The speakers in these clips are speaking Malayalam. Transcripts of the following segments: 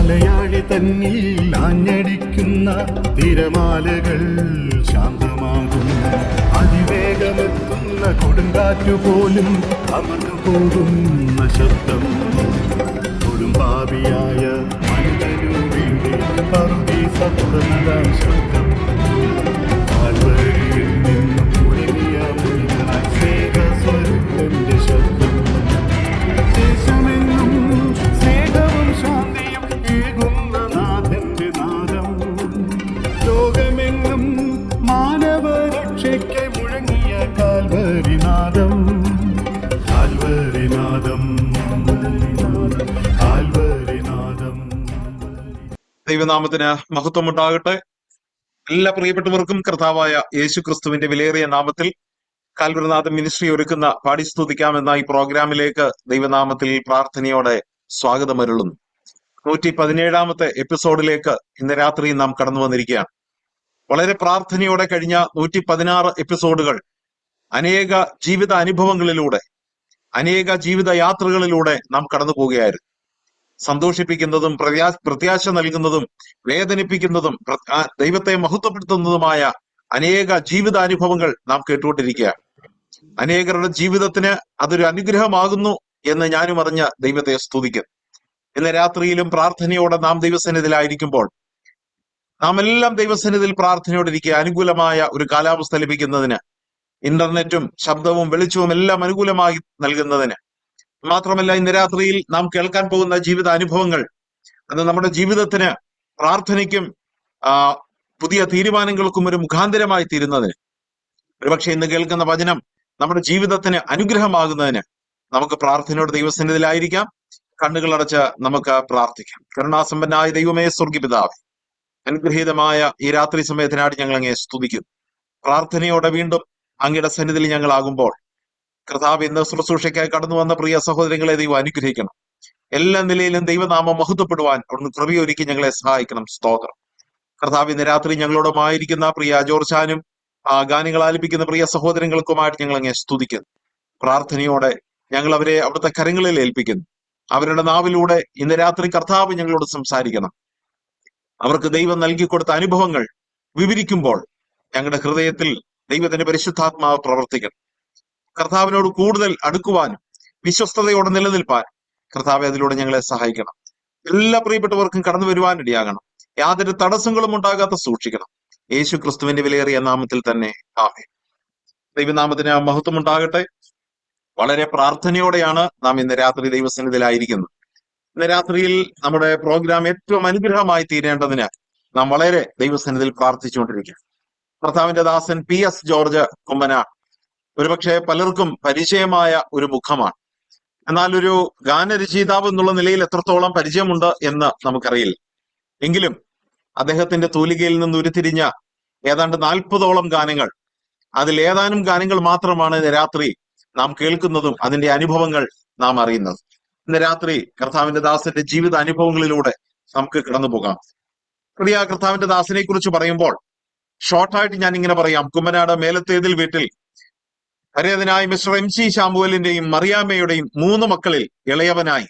മലയാളി തന്നിൽ ആഞ്ഞടിക്കുന്ന തിരമാലകൾ ശാന്തമാകും. അതിവേഗമെത്തുന്ന കൊടുങ്കാറ്റുപോലും അമർന്നു പോകുന്ന ശബ്ദം. കൊടുമ്പാവിയായ മനുഷ്യനു വേണ്ടി പറുദീസ തുറന്നതാം ശബ്ദം. താഴ്വരയിൽ നിന്നും മുഴങ്ങിയ മുഴുവനായി സ്നേഹസ്വരൂപന്റെ ശബ്ദം. ദേശമെന്നും സ്നേഹവും ശാന്തിയും ഏകുന്ന നാഥന്റെ നാദം. ലോകമെങ്ങും മാനവരക്ഷയ്ക്ക് മുഴങ്ങിയ കാൽവരിനാദം. കാൽവരിനാദം, കാൽവരിനാദം. ദൈവനാമത്തിന് മഹത്വമുണ്ടാകട്ടെ. എല്ലാ പ്രിയപ്പെട്ടവർക്കും കർത്താവായ യേശു ക്രിസ്തുവിന്റെ വിലയേറിയ നാമത്തിൽ കാൽവരിനാഥം മിനിസ്ട്രി ഒരുക്കുന്ന പാടി സ്തുതിക്കാം എന്ന ഈ പ്രോഗ്രാമിലേക്ക് ദൈവനാമത്തിൽ പ്രാർത്ഥനയോടെ സ്വാഗതമരുളുന്നു. 117 എപ്പിസോഡിലേക്ക് ഇന്ന് രാത്രി നാം കടന്നു വന്നിരിക്കുകയാണ്. വളരെ പ്രാർത്ഥനയോടെ കഴിഞ്ഞ 116 എപ്പിസോഡുകൾ അനേക ജീവിത അനുഭവങ്ങളിലൂടെ, അനേക ജീവിത യാത്രകളിലൂടെ നാം കടന്നു പോവുകയായിരുന്നു. സന്തോഷിപ്പിക്കുന്നതും പ്രത്യാശ നൽകുന്നതും വേദനിപ്പിക്കുന്നതും ദൈവത്തെ മഹത്വപ്പെടുത്തുന്നതുമായ അനേക ജീവിത അനുഭവങ്ങൾ നാം കേട്ടുകൊണ്ടിരിക്കുകയാണ്. അനേകരുടെ ജീവിതത്തിന് അതൊരു അനുഗ്രഹമാകുന്നു എന്ന് ഞാനും അറിഞ്ഞ ദൈവത്തെ സ്തുതിക്കുന്നു. ഇന്ന് രാത്രിയിലും പ്രാർത്ഥനയോടെ നാം ദൈവസന്നിധിയിലായിരിക്കുമ്പോൾ നാം എല്ലാം ദൈവസന്നിധിയിൽ പ്രാർത്ഥനയോടെ ഇരിക്കുക. അനുകൂലമായ ഒരു കാലാവസ്ഥ ലഭിക്കുന്നതിന്, ഇന്റർനെറ്റും ശബ്ദവും വെളിച്ചവും എല്ലാം അനുകൂലമായി നൽകുന്നതിന്, മാത്രമല്ല ഇന്ന് രാത്രിയിൽ നാം കേൾക്കാൻ പോകുന്ന ജീവിത അനുഭവങ്ങൾ അത് നമ്മുടെ ജീവിതത്തിന്, പ്രാർത്ഥനയ്ക്കും പുതിയ തീരുമാനങ്ങൾക്കും ഒരു മുഖാന്തരമായി തീരുന്നതിന്, ഒരുപക്ഷെ ഇന്ന് കേൾക്കുന്ന വചനം നമ്മുടെ ജീവിതത്തിന് അനുഗ്രഹമാകുന്നതിന് നമുക്ക് പ്രാർത്ഥനയോട് ദൈവസന്നിധിയിലായിരിക്കാം. കണ്ണുകളടച്ച് നമുക്ക് പ്രാർത്ഥിക്കാം. കരുണാസമ്പന്നായ ദൈവമേ, സ്വർഗ്ഗപിതാവേ, അനുഗ്രഹീതമായ ഈ രാത്രി സമയത്തിനായിട്ട് ഞങ്ങൾ അങ്ങേ സ്തുതിക്കുന്നു. പ്രാർത്ഥനയോടെ വീണ്ടും അങ്ങയുടെ സന്നിധിയിൽ ഞങ്ങളാകുമ്പോൾ കർത്താവ് ഇന്ന് ശുശ്രൂഷയ്ക്കായി കടന്നു വന്ന പ്രിയ സഹോദരങ്ങളെ ദൈവം അനുഗ്രഹിക്കണം. എല്ലാ നിലയിലും ദൈവനാമം മഹത്വപ്പെടുവാൻ അവിടുന്ന് കൃപയൊരുക്കി ഞങ്ങളെ സഹായിക്കണം. സ്തോത്രം. കർത്താവ് ഇന്ന് രാത്രി ഞങ്ങളോടുമായിരിക്കുന്ന പ്രിയ ജോർജാനും ഗാനങ്ങൾ ആലപിക്കുന്ന പ്രിയ സഹോദരങ്ങൾക്കുമായിട്ട് ഞങ്ങൾ അങ്ങേ സ്തുതിക്കുന്നു. പ്രാർത്ഥനയോടെ ഞങ്ങൾ അവരെ അവിടുത്തെ കരങ്ങളിൽ ഏൽപ്പിക്കുന്നു. അവരുടെ നാവിലൂടെ ഇന്ന് രാത്രി കർത്താവ് ഞങ്ങളോട് സംസാരിക്കണം. അവർക്ക് ദൈവം നൽകിക്കൊടുത്ത അനുഭവങ്ങൾ വിവരിക്കുമ്പോൾ ഞങ്ങളുടെ ഹൃദയത്തിൽ ദൈവത്തിന്റെ പരിശുദ്ധാത്മാവ് പ്രവർത്തിക്കണം. കർത്താവിനോട് കൂടുതൽ അടുക്കുവാനും വിശ്വസ്തയോടെ നിലനിൽപ്പാനും കർത്താവ് അതിലൂടെ ഞങ്ങളെ സഹായിക്കണം. എല്ലാ പ്രിയപ്പെട്ടവർക്കും കടന്നു വരുവാനിടയാകണം. യാതൊരു തടസ്സങ്ങളും ഉണ്ടാകാത്ത സൂക്ഷിക്കണം. യേശു ക്രിസ്തുവിന്റെ വിലയേറിയ നാമത്തിൽ തന്നെ ആമേൻ. ദൈവനാമത്തിന് മഹത്വം ഉണ്ടാകട്ടെ. വളരെ പ്രാർത്ഥനയോടെയാണ് നാം ഇന്ന് രാത്രി ദൈവസന്നിധിയിലായിരിക്കുന്നത്. ഇന്ന് രാത്രിയിൽ നമ്മുടെ പ്രോഗ്രാം ഏറ്റവും അനുഗ്രഹമായി തീരേണ്ടതിന് നാം വളരെ ദൈവസന്നിധിയിൽ പ്രാർത്ഥിച്ചുകൊണ്ടിരിക്കുക. കർത്താവിന്റെ ദാസൻ PS ജോർജ് കുമ്പന ഒരുപക്ഷെ പലർക്കും പരിചയമായ ഒരു മുഖമാണ്. എന്നാൽ ഒരു ഗാനരചയിതാവ് എന്നുള്ള നിലയിൽ എത്രത്തോളം പരിചയമുണ്ട് എന്ന് നമുക്കറിയില്ല. എങ്കിലും അദ്ദേഹത്തിന്റെ തൂലികയിൽ നിന്ന് ഉരുത്തിരിഞ്ഞ ഏതാണ്ട് 40ഓളം ഗാനങ്ങൾ, അതിൽ ഏതാനും ഗാനങ്ങൾ മാത്രമാണ് ഇന്ന് രാത്രി നാം കേൾക്കുന്നതും അതിന്റെ അനുഭവങ്ങൾ നാം അറിയുന്നത്. ഇന്ന് രാത്രി കർത്താവിന്റെ ദാസന്റെ ജീവിത അനുഭവങ്ങളിലൂടെ നമുക്ക് കടന്നു പോകാം. പ്രിയ കർത്താവിന്റെ ദാസനെ കുറിച്ച് പറയുമ്പോൾ ഷോർട്ടായിട്ട് ഞാൻ ഇങ്ങനെ പറയാം. കുമ്മനാട് മേലത്തേതിൽ വീട്ടിൽ പരേതനായ മിസ്റ്റർ MC ശാമുവലിന്റെയും മറിയാമ്മയുടെയും 3 മക്കളിൽ ഇളയവനായി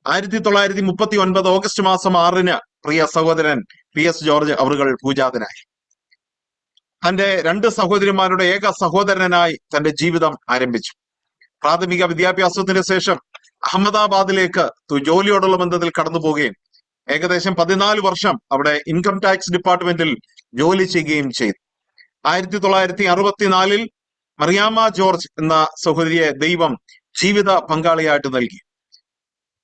1939 ഓഗസ്റ്റ് മാസം 6-ന് പ്രിയ സഹോദരൻ PS ജോർജ് അവറുകൾ പൂജാതനായി. തന്റെ 2 സഹോദരിമാരുടെ ഏക സഹോദരനായി തന്റെ ജീവിതം ആരംഭിച്ചു. പ്രാഥമിക വിദ്യാഭ്യാസത്തിന് ശേഷം അഹമ്മദാബാദിലേക്ക് ജോലിയോടുള്ള ബന്ധത്തിൽ കടന്നു പോവുകയും ഏകദേശം 14 വർഷം അവിടെ ഇൻകം ടാക്സ് ഡിപ്പാർട്ട്മെന്റിൽ ജോലി ചെയ്യുകയും ചെയ്തു. 1964-ൽ മറിയാമ്മ ജോർജ് എന്ന സഹോദരിയെ ദൈവം ജീവിത പങ്കാളിയായിട്ട് നൽകി.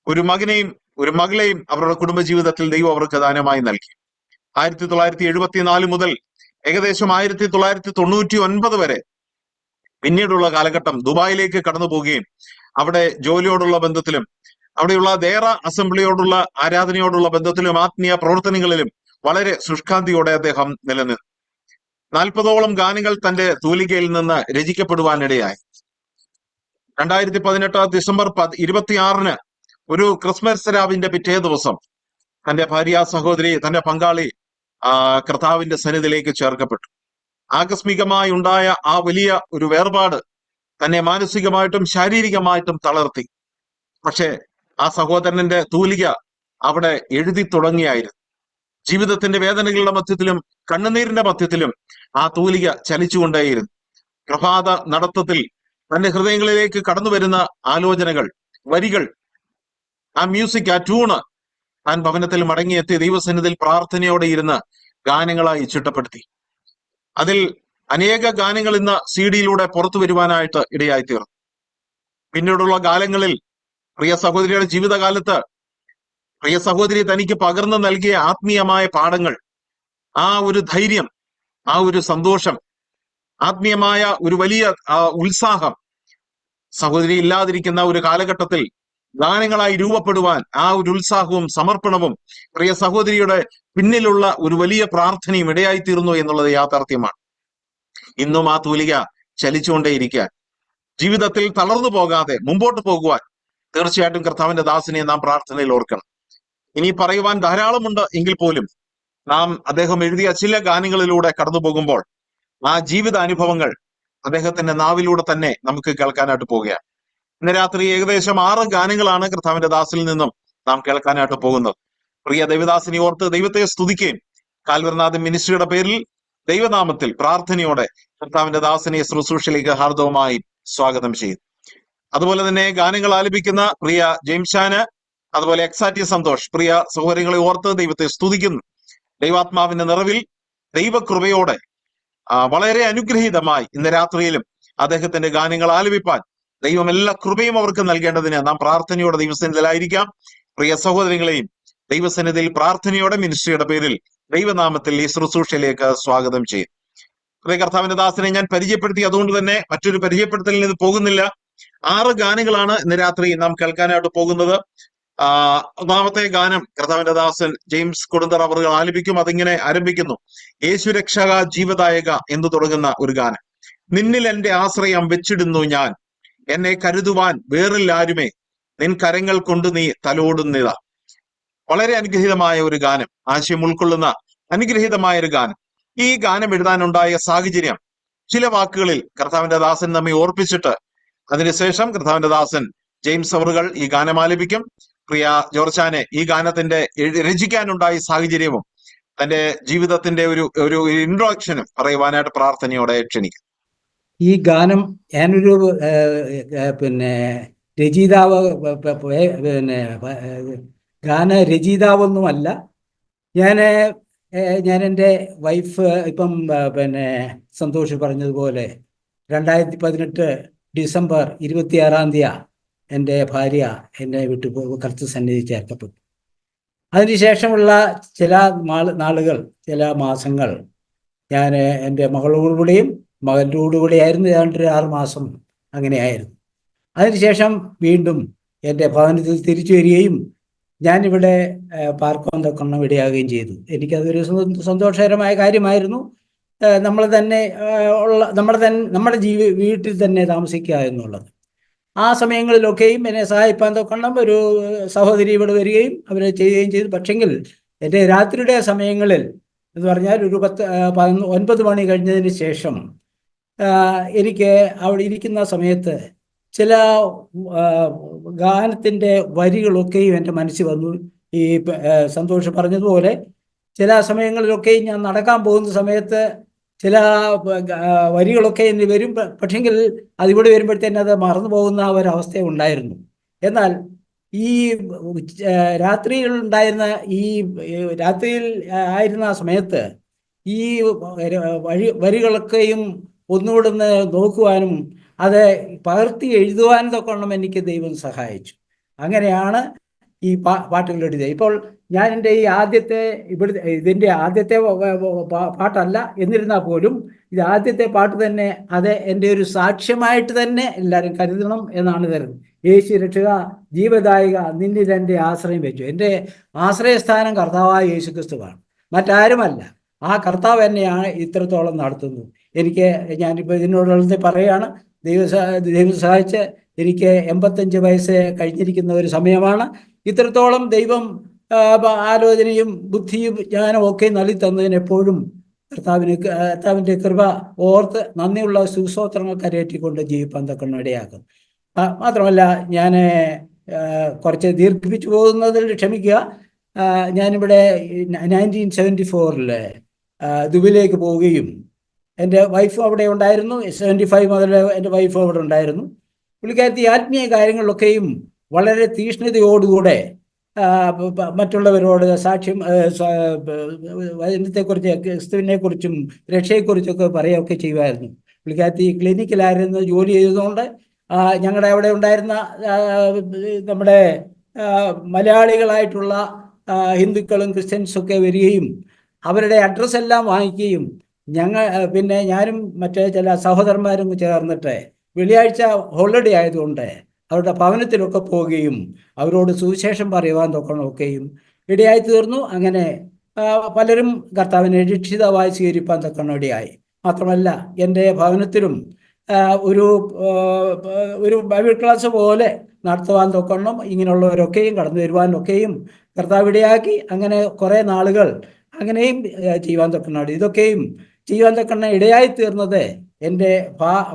ഒരു മകനെയും ഒരു മകളെയും അവരുടെ കുടുംബജീവിതത്തിൽ ദൈവം അവർക്ക് ദാനമായി നൽകി. 1974 മുതൽ ഏകദേശം 1999 വരെ പിന്നീടുള്ള കാലഘട്ടം ദുബായിലേക്ക് കടന്നു പോവുകയും അവിടെ ജോലിയോടുള്ള ബന്ധത്തിലും അവിടെയുള്ള ദേറ അസംബ്ലിയോടുള്ള ആരാധനയോടുള്ള ബന്ധത്തിലും ആത്മീയ പ്രവർത്തനങ്ങളിലും വളരെ ശുഷ്കാന്തിയോടെ അദ്ദേഹം നിലനിന്നു. 40ഓളം ഗാനങ്ങൾ തന്റെ തൂലികയിൽ നിന്ന് രചിക്കപ്പെടുവാനിടയായി. 2018 ഡിസംബർ 26-ന് ഒരു ക്രിസ്മസ് രാവിന്റെ പിറ്റേ ദിവസം തന്റെ ഭാര്യ സഹോദരി, തന്റെ പങ്കാളി കർത്താവിന്റെ സന്നിധിയിലേക്ക് ചേർക്കപ്പെട്ടു. ആകസ്മികമായി ഉണ്ടായ ആ വലിയ ഒരു വേർപാട് തന്നെ മാനസികമായിട്ടും ശാരീരികമായിട്ടും തളർത്തി. പക്ഷേ ആ സഹോദരന്റെ തൂലിക അവിടെ എഴുതി തുടങ്ങിയായിരുന്നു. ജീവിതത്തിന്റെ വേദനകളുടെ മധ്യത്തിലും കണ്ണുനീരിന്റെ മധ്യത്തിലും ആ തൂലിക ചലിച്ചുകൊണ്ടേയിരുന്നു. പ്രഭാത നടത്തത്തിൽ തന്റെ ഹൃദയങ്ങളിലേക്ക് കടന്നു വരുന്ന ആലോചനകൾ, വരികൾ, ആ മ്യൂസിക്, ആ ട്യൂണ് താൻ ഭവനത്തിൽ മടങ്ങിയെത്തി ദൈവസന്നിധിയിൽ പ്രാർത്ഥനയോടെ ഇരുന്ന് ഗാനങ്ങളായി ചിട്ടപ്പെടുത്തി. അതിൽ അനേക ഗാനങ്ങൾ ഇന്ന് CD-യിലൂടെ പുറത്തു വരുവാനായിട്ട് ഇടയായി തീർന്നു. പിന്നീടുള്ള കാലങ്ങളിൽ പ്രിയ സഹോദരിയുടെ ജീവിതകാലത്ത് പ്രിയ സഹോദരി തനിക്ക് പകർന്നു നൽകിയ ആത്മീയമായ പാഠങ്ങൾ, ആ ഒരു ധൈര്യം, ആ ഒരു സന്തോഷം, ആത്മീയമായ ഒരു വലിയ ഉത്സാഹം സഹോദരി ഇല്ലാതിരിക്കുന്ന ഒരു കാലഘട്ടത്തിൽ ഗാനങ്ങളായി രൂപപ്പെടുവാൻ ആ ഒരു ഉത്സാഹവും സമർപ്പണവും പ്രിയ സഹോദരിയുടെ പിന്നിലുള്ള ഒരു വലിയ പ്രാർത്ഥനയും ഇടയായിത്തീർന്നു എന്നുള്ളത് യാഥാർത്ഥ്യമാണ്. ഇന്നും ആ തൂലിക ചലിച്ചുകൊണ്ടേയിരിക്കാൻ, ജീവിതത്തിൽ തളർന്നു പോകാതെ മുമ്പോട്ട് പോകുവാൻ തീർച്ചയായിട്ടും കർത്താവിന്റെ ദാസനെ നാം പ്രാർത്ഥനയിൽ ഓർക്കണം. ഇനി പറയുവാൻ ധാരാളമുണ്ട് എങ്കിൽ പോലും നാം അദ്ദേഹം എഴുതിയ ചില ഗാനങ്ങളിലൂടെ കടന്നു പോകുമ്പോൾ ആ ജീവിത അനുഭവങ്ങൾ അദ്ദേഹത്തിന്റെ നാവിലൂടെ തന്നെ നമുക്ക് കേൾക്കാനായിട്ട് പോവുകയാണ്. ഇന്ന് രാത്രി ഏകദേശം 6 ഗാനങ്ങളാണ് കർത്താവിന്റെ ദാസിൽ നിന്നും നാം കേൾക്കാനായിട്ട് പോകുന്നത്. പ്രിയ ദൈവദാസിനെ ഓർത്ത് ദൈവത്തെ സ്തുതിക്കുകയും കാൽവരിനാഥൻ മിനിസ്ട്രിയുടെ പേരിൽ ദൈവനാമത്തിൽ പ്രാർത്ഥനയോടെ കർത്താവിന്റെ ദാസനെ ശുശ്രൂഷയിലേക്ക് ഹാർദവമായി സ്വാഗതം ചെയ്യും. അതുപോലെ തന്നെ ഗാനങ്ങൾ ആലപിക്കുന്ന പ്രിയ ജെയിംഷാന്, അതുപോലെ എക്സാറ്റി സന്തോഷ്, പ്രിയ സഹോദരങ്ങളെ ഓർത്ത് ദൈവത്തെ സ്തുതിക്കുന്നു. ദൈവാത്മാവിന്റെ നിറവിൽ ദൈവകൃപയോടെ വളരെ അനുഗ്രഹീതമായി ഇന്ന് രാത്രിയിലും അദ്ദേഹത്തിന്റെ ഗാനങ്ങൾ ആലപിപ്പാൻ ദൈവം എല്ലാ കൃപയും അവർക്ക് നൽകേണ്ടതിന് നാം പ്രാർത്ഥനയോടെ ദൈവസന്നിധിയിലായിരിക്കാം. പ്രിയ സഹോദരങ്ങളെയും ദൈവസന്നിധിയിൽ പ്രാർത്ഥനയോടെ മിനിസ്ട്രിയുടെ പേരിൽ ദൈവനാമത്തിൽ ഈ ശുശ്രൂഷയിലേക്ക് സ്വാഗതം ചെയ്യും. പ്രിയ കർത്താവിന്റെ ദാസനെ ഞാൻ പരിചയപ്പെടുത്തി, അതുകൊണ്ട് തന്നെ മറ്റൊരു പരിചയപ്പെടുത്തലിൽ ഇത് പോകുന്നില്ല. 6 ഗാനങ്ങളാണ് ഇന്ന് രാത്രി നാം കേൾക്കാനായിട്ട് പോകുന്നത്. ഒന്നാമത്തെ ഗാനം കർത്താവിന്റെ ദാസൻ ജെയിംസ് കൊടുന്തറ അവറുകൾ ആലപിക്കും. അതിങ്ങനെ ആരംഭിക്കുന്നു: യേശു രക്ഷക ജീവദായക എന്ന് തുടങ്ങുന്ന ഒരു ഗാനം. നിന്നിൽ എന്റെ ആശ്രയം വെച്ചിടുന്നു ഞാൻ, എന്നെ കരുതുവാൻ വേറില്ലാരുമേ, നിൻ കരങ്ങൾ കൊണ്ട് നീ തലോടുന്നിതാ. വളരെ അനുഗ്രഹീതമായ ഒരു ഗാനം, ആശയം ഉൾക്കൊള്ളുന്ന അനുഗ്രഹീതമായ ഒരു ഗാനം. ഈ ഗാനം എഴുതാനുണ്ടായ സാഹചര്യം ചില വാക്കുകളിൽ കർത്താവിന്റെ ദാസൻ നമ്മെ ഓർപ്പിച്ചിട്ട് അതിനുശേഷം കർത്താവിന്റെ ദാസൻ ജെയിംസ് അവറുകൾ ഈ ഗാനം ആലപിക്കും. പ്രിയ ജോർജാനെ ഈ ഗാനത്തിന്റെ രചിക്കാനുണ്ടായ സാഹചര്യവും തന്റെ ജീവിതത്തിന്റെ ഒരു ഇൻട്രോഡക്ഷനും പറയുവാനായിട്ട് പ്രാർത്ഥനയോടെ ക്ഷണിക്കും. ഈ ഗാനം ഞാനൊരു രചയിതാവ് ഗാന രചയിതാവൊന്നുമല്ല. ഞാൻ എൻ്റെ വൈഫ് ഇപ്പം സന്തോഷ് പറഞ്ഞതുപോലെ 2018 ഡിസംബർ 26 എൻ്റെ ഭാര്യ എന്നെ വിട്ടു കർത്തൃ സന്നിധി ചേർക്കപ്പെട്ടു. അതിനുശേഷമുള്ള ചില നാളുകൾ, ചില മാസങ്ങൾ ഞാൻ എൻ്റെ മകളോടുകൂടിയും മകൻ്റെ കൂടെയായിരുന്നു. ഏതാണ്ട് 6 മാസം അങ്ങനെയായിരുന്നു. അതിനുശേഷം വീണ്ടും എൻ്റെ ഭവനത്തിൽ തിരിച്ചു വരികയും ഞാനിവിടെ പാർക്കാൻ തക്കണം ഇടയാകുകയും ചെയ്തു. എനിക്കതൊരു സന്തോഷകരമായ കാര്യമായിരുന്നു. നമ്മുടെ വീട്ടിൽ തന്നെ താമസിക്കുക എന്നുള്ളത്. ആ സമയങ്ങളിലൊക്കെയും എന്നെ സഹായിപ്പാൻ തക്കണം ഒരു സഹോദരി ഇവിടെ വരികയും അവരെ ചെയ്യുകയും ചെയ്തു. പക്ഷെങ്കിൽ എൻ്റെ രാത്രിയുടെ സമയങ്ങളിൽ എന്ന് പറഞ്ഞാൽ ഒരു 9 മണി കഴിഞ്ഞതിന് ശേഷം എനിക്ക് അവിടെ ഇരിക്കുന്ന സമയത്ത് ചില ഗാനത്തിൻ്റെ വരികളൊക്കെയും എൻ്റെ മനസ്സിൽ വന്നു. ഈ സന്തോഷ് പറഞ്ഞതുപോലെ ചില സമയങ്ങളിലൊക്കെയും ഞാൻ നടക്കാൻ പോകുന്ന സമയത്ത് ചില വരികളൊക്കെ എന്ന് വരും. പക്ഷെങ്കിൽ അതിവിടെ വരുമ്പോഴത്തേന് അത് മറന്നു പോകുന്ന ഒരവസ്ഥ ഉണ്ടായിരുന്നു. എന്നാൽ ഈ രാത്രിയിൽ ആയിരുന്ന സമയത്ത് ഈ വരികളൊക്കെയും ഒന്നുകൂടെ നോക്കുവാനും അത് പകർത്തി എഴുതുവാനും തൊക്കെ എനിക്ക് ദൈവം സഹായിച്ചു. അങ്ങനെയാണ് ഈ പാട്ടുകൾ എഴുതിയത്. ഇപ്പോൾ ഞാൻ എൻ്റെ ഈ ഇതിൻ്റെ ആദ്യത്തെ പാട്ടല്ല, എന്നിരുന്നാൽ പോലും ഇത് ആദ്യത്തെ പാട്ട് തന്നെ. അത് എൻ്റെ ഒരു സാക്ഷ്യമായിട്ട് തന്നെ എല്ലാവരും കരുതണം എന്നാണ് തരുന്നത്. യേശു രക്ഷക ജീവദായിക നിന്നിൽ എൻ്റെ ആശ്രയം വെച്ചു. എൻ്റെ ആശ്രയസ്ഥാനം കർത്താവായ യേശു ക്രിസ്തുവാണ്, മറ്റാരുമല്ല. ആ കർത്താവ് എന്നെയാണ് ഇത്രത്തോളം നടത്തുന്നത്. ഞാനിപ്പോൾ ഇതിനോടുള്ളത് പറയുകയാണ്. ദൈവം സഹായിച്ച് എനിക്ക് 85 വയസ്സ് കഴിഞ്ഞിരിക്കുന്ന ഒരു സമയമാണ്. ഇത്രത്തോളം ദൈവം ആലോചനയും ബുദ്ധിയും ജ്ഞാനവും ഒക്കെ നൽകി തന്നതിന് എപ്പോഴും കർത്താവിൻ്റെ കൃപ ഓർത്ത് നന്ദിയുള്ള സുസ്തോത്രങ്ങൾ കരയേറ്റിക്കൊണ്ട് ജീവിപ്പാൻ തക്കണം ഇടയാക്കും. മാത്രമല്ല, ഞാൻ കുറച്ച് ദീർഘിപ്പിച്ചു പോകുന്നതിൽ ക്ഷമിക്കുക. ഞാനിവിടെ 1974 ദുബൈയിലേക്ക് പോവുകയും എൻ്റെ വൈഫും അവിടെ ഉണ്ടായിരുന്നു. 75 മുതൽ എൻ്റെ വൈഫും അവിടെ ഉണ്ടായിരുന്നു. പുള്ളിക്കാരത്തി ആത്മീയ കാര്യങ്ങളിലൊക്കെയും വളരെ തീക്ഷ്ണതയോടുകൂടെ മറ്റുള്ളവരോട് സാക്ഷ്യം വചനത്തെക്കുറിച്ച്, ക്രിസ്തുവിനെക്കുറിച്ചും രക്ഷയെക്കുറിച്ചൊക്കെ പറയുകയൊക്കെ ചെയ്യുമായിരുന്നു. പുള്ളിക്കാരത്തി ക്ലിനിക്കിലായിരുന്നു ജോലി ചെയ്തതുകൊണ്ട് ഞങ്ങളുടെ അവിടെ ഉണ്ടായിരുന്ന നമ്മുടെ മലയാളികളായിട്ടുള്ള ഹിന്ദുക്കളും ക്രിസ്ത്യൻസൊക്കെ വരികയും അവരുടെ അഡ്രസ്സ് എല്ലാം വാങ്ങിക്കുകയും പിന്നെ ഞാനും മറ്റേ ചില സഹോദരന്മാരും ചേർന്നിട്ട് വെള്ളിയാഴ്ച ഹോളിഡേ ആയതുകൊണ്ട് അവരുടെ ഭവനത്തിലൊക്കെ പോവുകയും അവരോട് സുവിശേഷം പറയുവാൻ തൊക്കണമൊക്കെയും ഇടയായി തീർന്നു. അങ്ങനെ പലരും കർത്താവിനെ രക്ഷിതാവായി സ്വീകരിപ്പാൻ തൊക്കണം ഇടയായി. മാത്രമല്ല എൻ്റെ ഭവനത്തിലും ഒരു ബൈബിൾ ക്ലാസ് പോലെ നടത്തുവാൻ തൊക്കണം ഇങ്ങനെയുള്ളവരൊക്കെയും കടന്നു വരുവാനൊക്കെയും കർത്താവ് ഇടയാക്കി. അങ്ങനെ കുറേ നാളുകൾ അങ്ങനെയും ചെയ്യുവാൻ തൊക്കണം. ഇതൊക്കെയും ചെയ്യുവാൻ തൊക്കണം ഇടയായി തീർന്നത് എൻ്റെ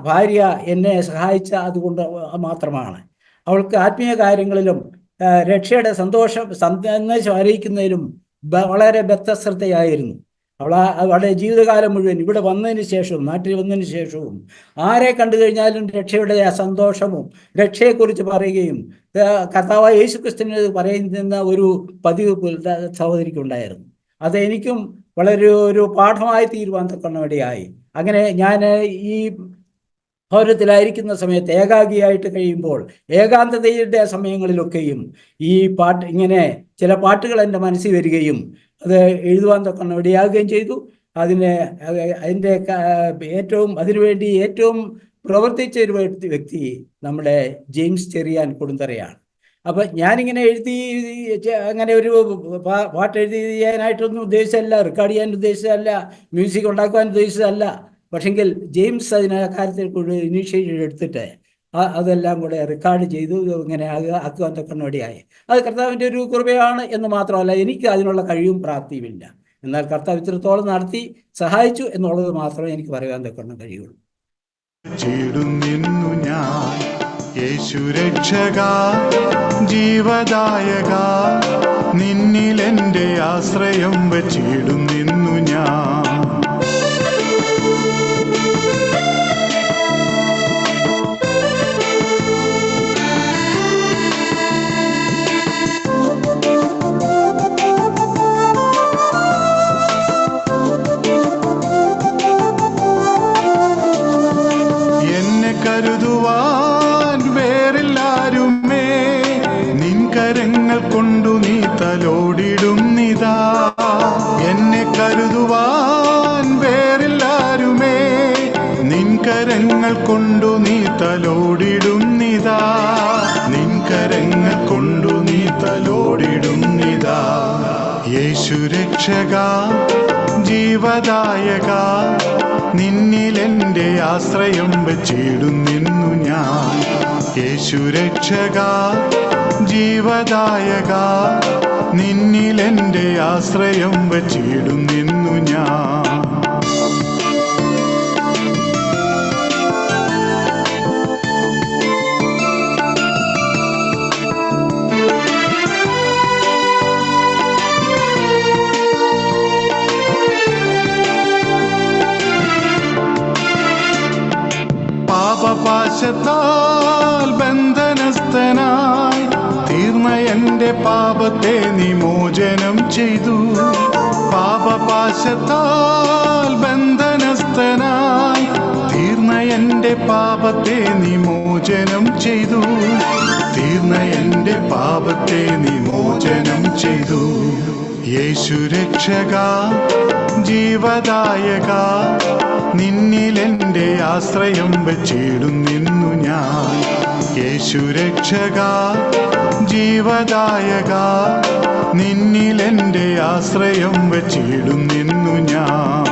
ഭാര്യ എന്നെ സഹായിച്ച അതുകൊണ്ട് മാത്രമാണ്. അവൾക്ക് ആത്മീയ കാര്യങ്ങളിലും രക്ഷയുടെ സന്ദേശം അറിയിക്കുന്നതിലും വളരെ ബദ്ധശ്രദ്ധയായിരുന്നു. അവളുടെ ജീവിതകാലം മുഴുവൻ ഇവിടെ വന്നതിന് ശേഷവും, നാട്ടിൽ വന്നതിന് ശേഷവും ആരെ കണ്ടു കഴിഞ്ഞാലും രക്ഷയുടെ സന്തോഷവും രക്ഷയെക്കുറിച്ച് പറയുകയും കർത്താവായ യേശുക്രിസ്തുവിനെ പറയുന്ന ഒരു പതിവ് സഹോദരിക്കുണ്ടായിരുന്നു. അത് എനിക്കും വളരെ ഒരു പാഠമായി തീരുവാൻ തക്കണം ഇടയായി. അങ്ങനെ ഞാൻ ഈ ഭവനത്തിലായിരിക്കുന്ന സമയത്ത് ഏകാഗിയായിട്ട് കഴിയുമ്പോൾ ഏകാന്തതയുടെ സമയങ്ങളിലൊക്കെയും ഈ ഇങ്ങനെ ചില പാട്ടുകൾ എൻ്റെ മനസ്സിൽ വരികയും അത് എഴുതുവാൻ തൊക്കണം ഇടയാകുകയും ചെയ്തു. അതിൻ്റെ അതിനുവേണ്ടി ഏറ്റവും പ്രവർത്തിച്ച ഒരു വ്യക്തി നമ്മുടെ ജെയിംസ് ചെറിയാൻ കൊടുന്തറയാണ്. അപ്പം ഞാനിങ്ങനെ അങ്ങനെ ഒരു പാട്ട് എഴുതിയാനായിട്ടൊന്നും ഉദ്ദേശിച്ചതല്ല, റെക്കോർഡ് ചെയ്യാൻ ഉദ്ദേശിച്ചതല്ല, മ്യൂസിക് ഉണ്ടാക്കുവാൻ ഉദ്ദേശിച്ചതല്ല. പക്ഷെങ്കിൽ ജെയിംസ് അതിന് കാര്യത്തിൽ കൂടി ഇനീഷ്യേറ്റീവ് എടുത്തിട്ട് അതെല്ലാം കൂടെ റെക്കോർഡ് ചെയ്തു ഇങ്ങനെ ആക്കുവാൻ തൊക്കണം ഇടയായി. അത് കർത്താവിൻ്റെ ഒരു കൃപയാണ് എന്ന് മാത്രമല്ല, എനിക്ക് അതിനുള്ള കഴിവും പ്രാപ്തിയുമില്ല. എന്നാൽ കർത്താവ് ഇത്രത്തോളം നടത്തി സഹായിച്ചു എന്നുള്ളത് മാത്രമേ എനിക്ക് പറയാൻ തൊക്കണം കഴിയുള്ളൂ. ഞാൻ യേശു രക്ഷക ജീവദായക, നിന്നിൽ എൻ്റെ ആശ്രയം വച്ചിടും നിന്നു ഞാൻ. കരുതുവാൻ വേറില്ലാരുമേ, നിൻ കരങ്ങൾ കൊണ്ടു നീ തലോടിടുന്നിതാ. എന്നെ കരുതുവാൻ വേറില്ലാരുമേ, നിൻ കരങ്ങൾ കൊണ്ടു നീ തലോടിടുന്നിതാ. നിൻ കരങ്ങൾ കൊണ്ടു നീ തലോടിടുന്നിതാ. യേശു രക്ഷക ജീവദായക, നിന്നിൽ എൻ്റെ ആശ്രയം വച്ചിടും നിന്നു ഞാൻ. യേശു രക്ഷക ജീവദായക, നിന്നിൽ എൻ്റെ ആശ്രയം വച്ചിടും നിന്നു ഞാൻ. പാപപാശത്താൽ ബന്ധനസ്ഥനായി തീർന്ന എൻ്റെ പാപത്തെ നിമോചനം ചെയ്തു. പാപപാശത്താൽ ബന്ധനസ്ഥനായി തീർന്ന എൻ്റെ പാപത്തെ നിമോചനം ചെയ്തു. തീർന്ന എൻ്റെ പാപത്തെ നിമോചനം ചെയ്തു. യേശു രക്ഷക ജീവദായക, നിന്നിൽ എൻ്റെ ആശ്രയം വച്ചിടും നിന്നു ഞാൻ. യേശു രക്ഷക ജീവദായക, നിന്നിൽ എൻ്റെ ആശ്രയം വച്ചിടും നിന്നു ഞാൻ.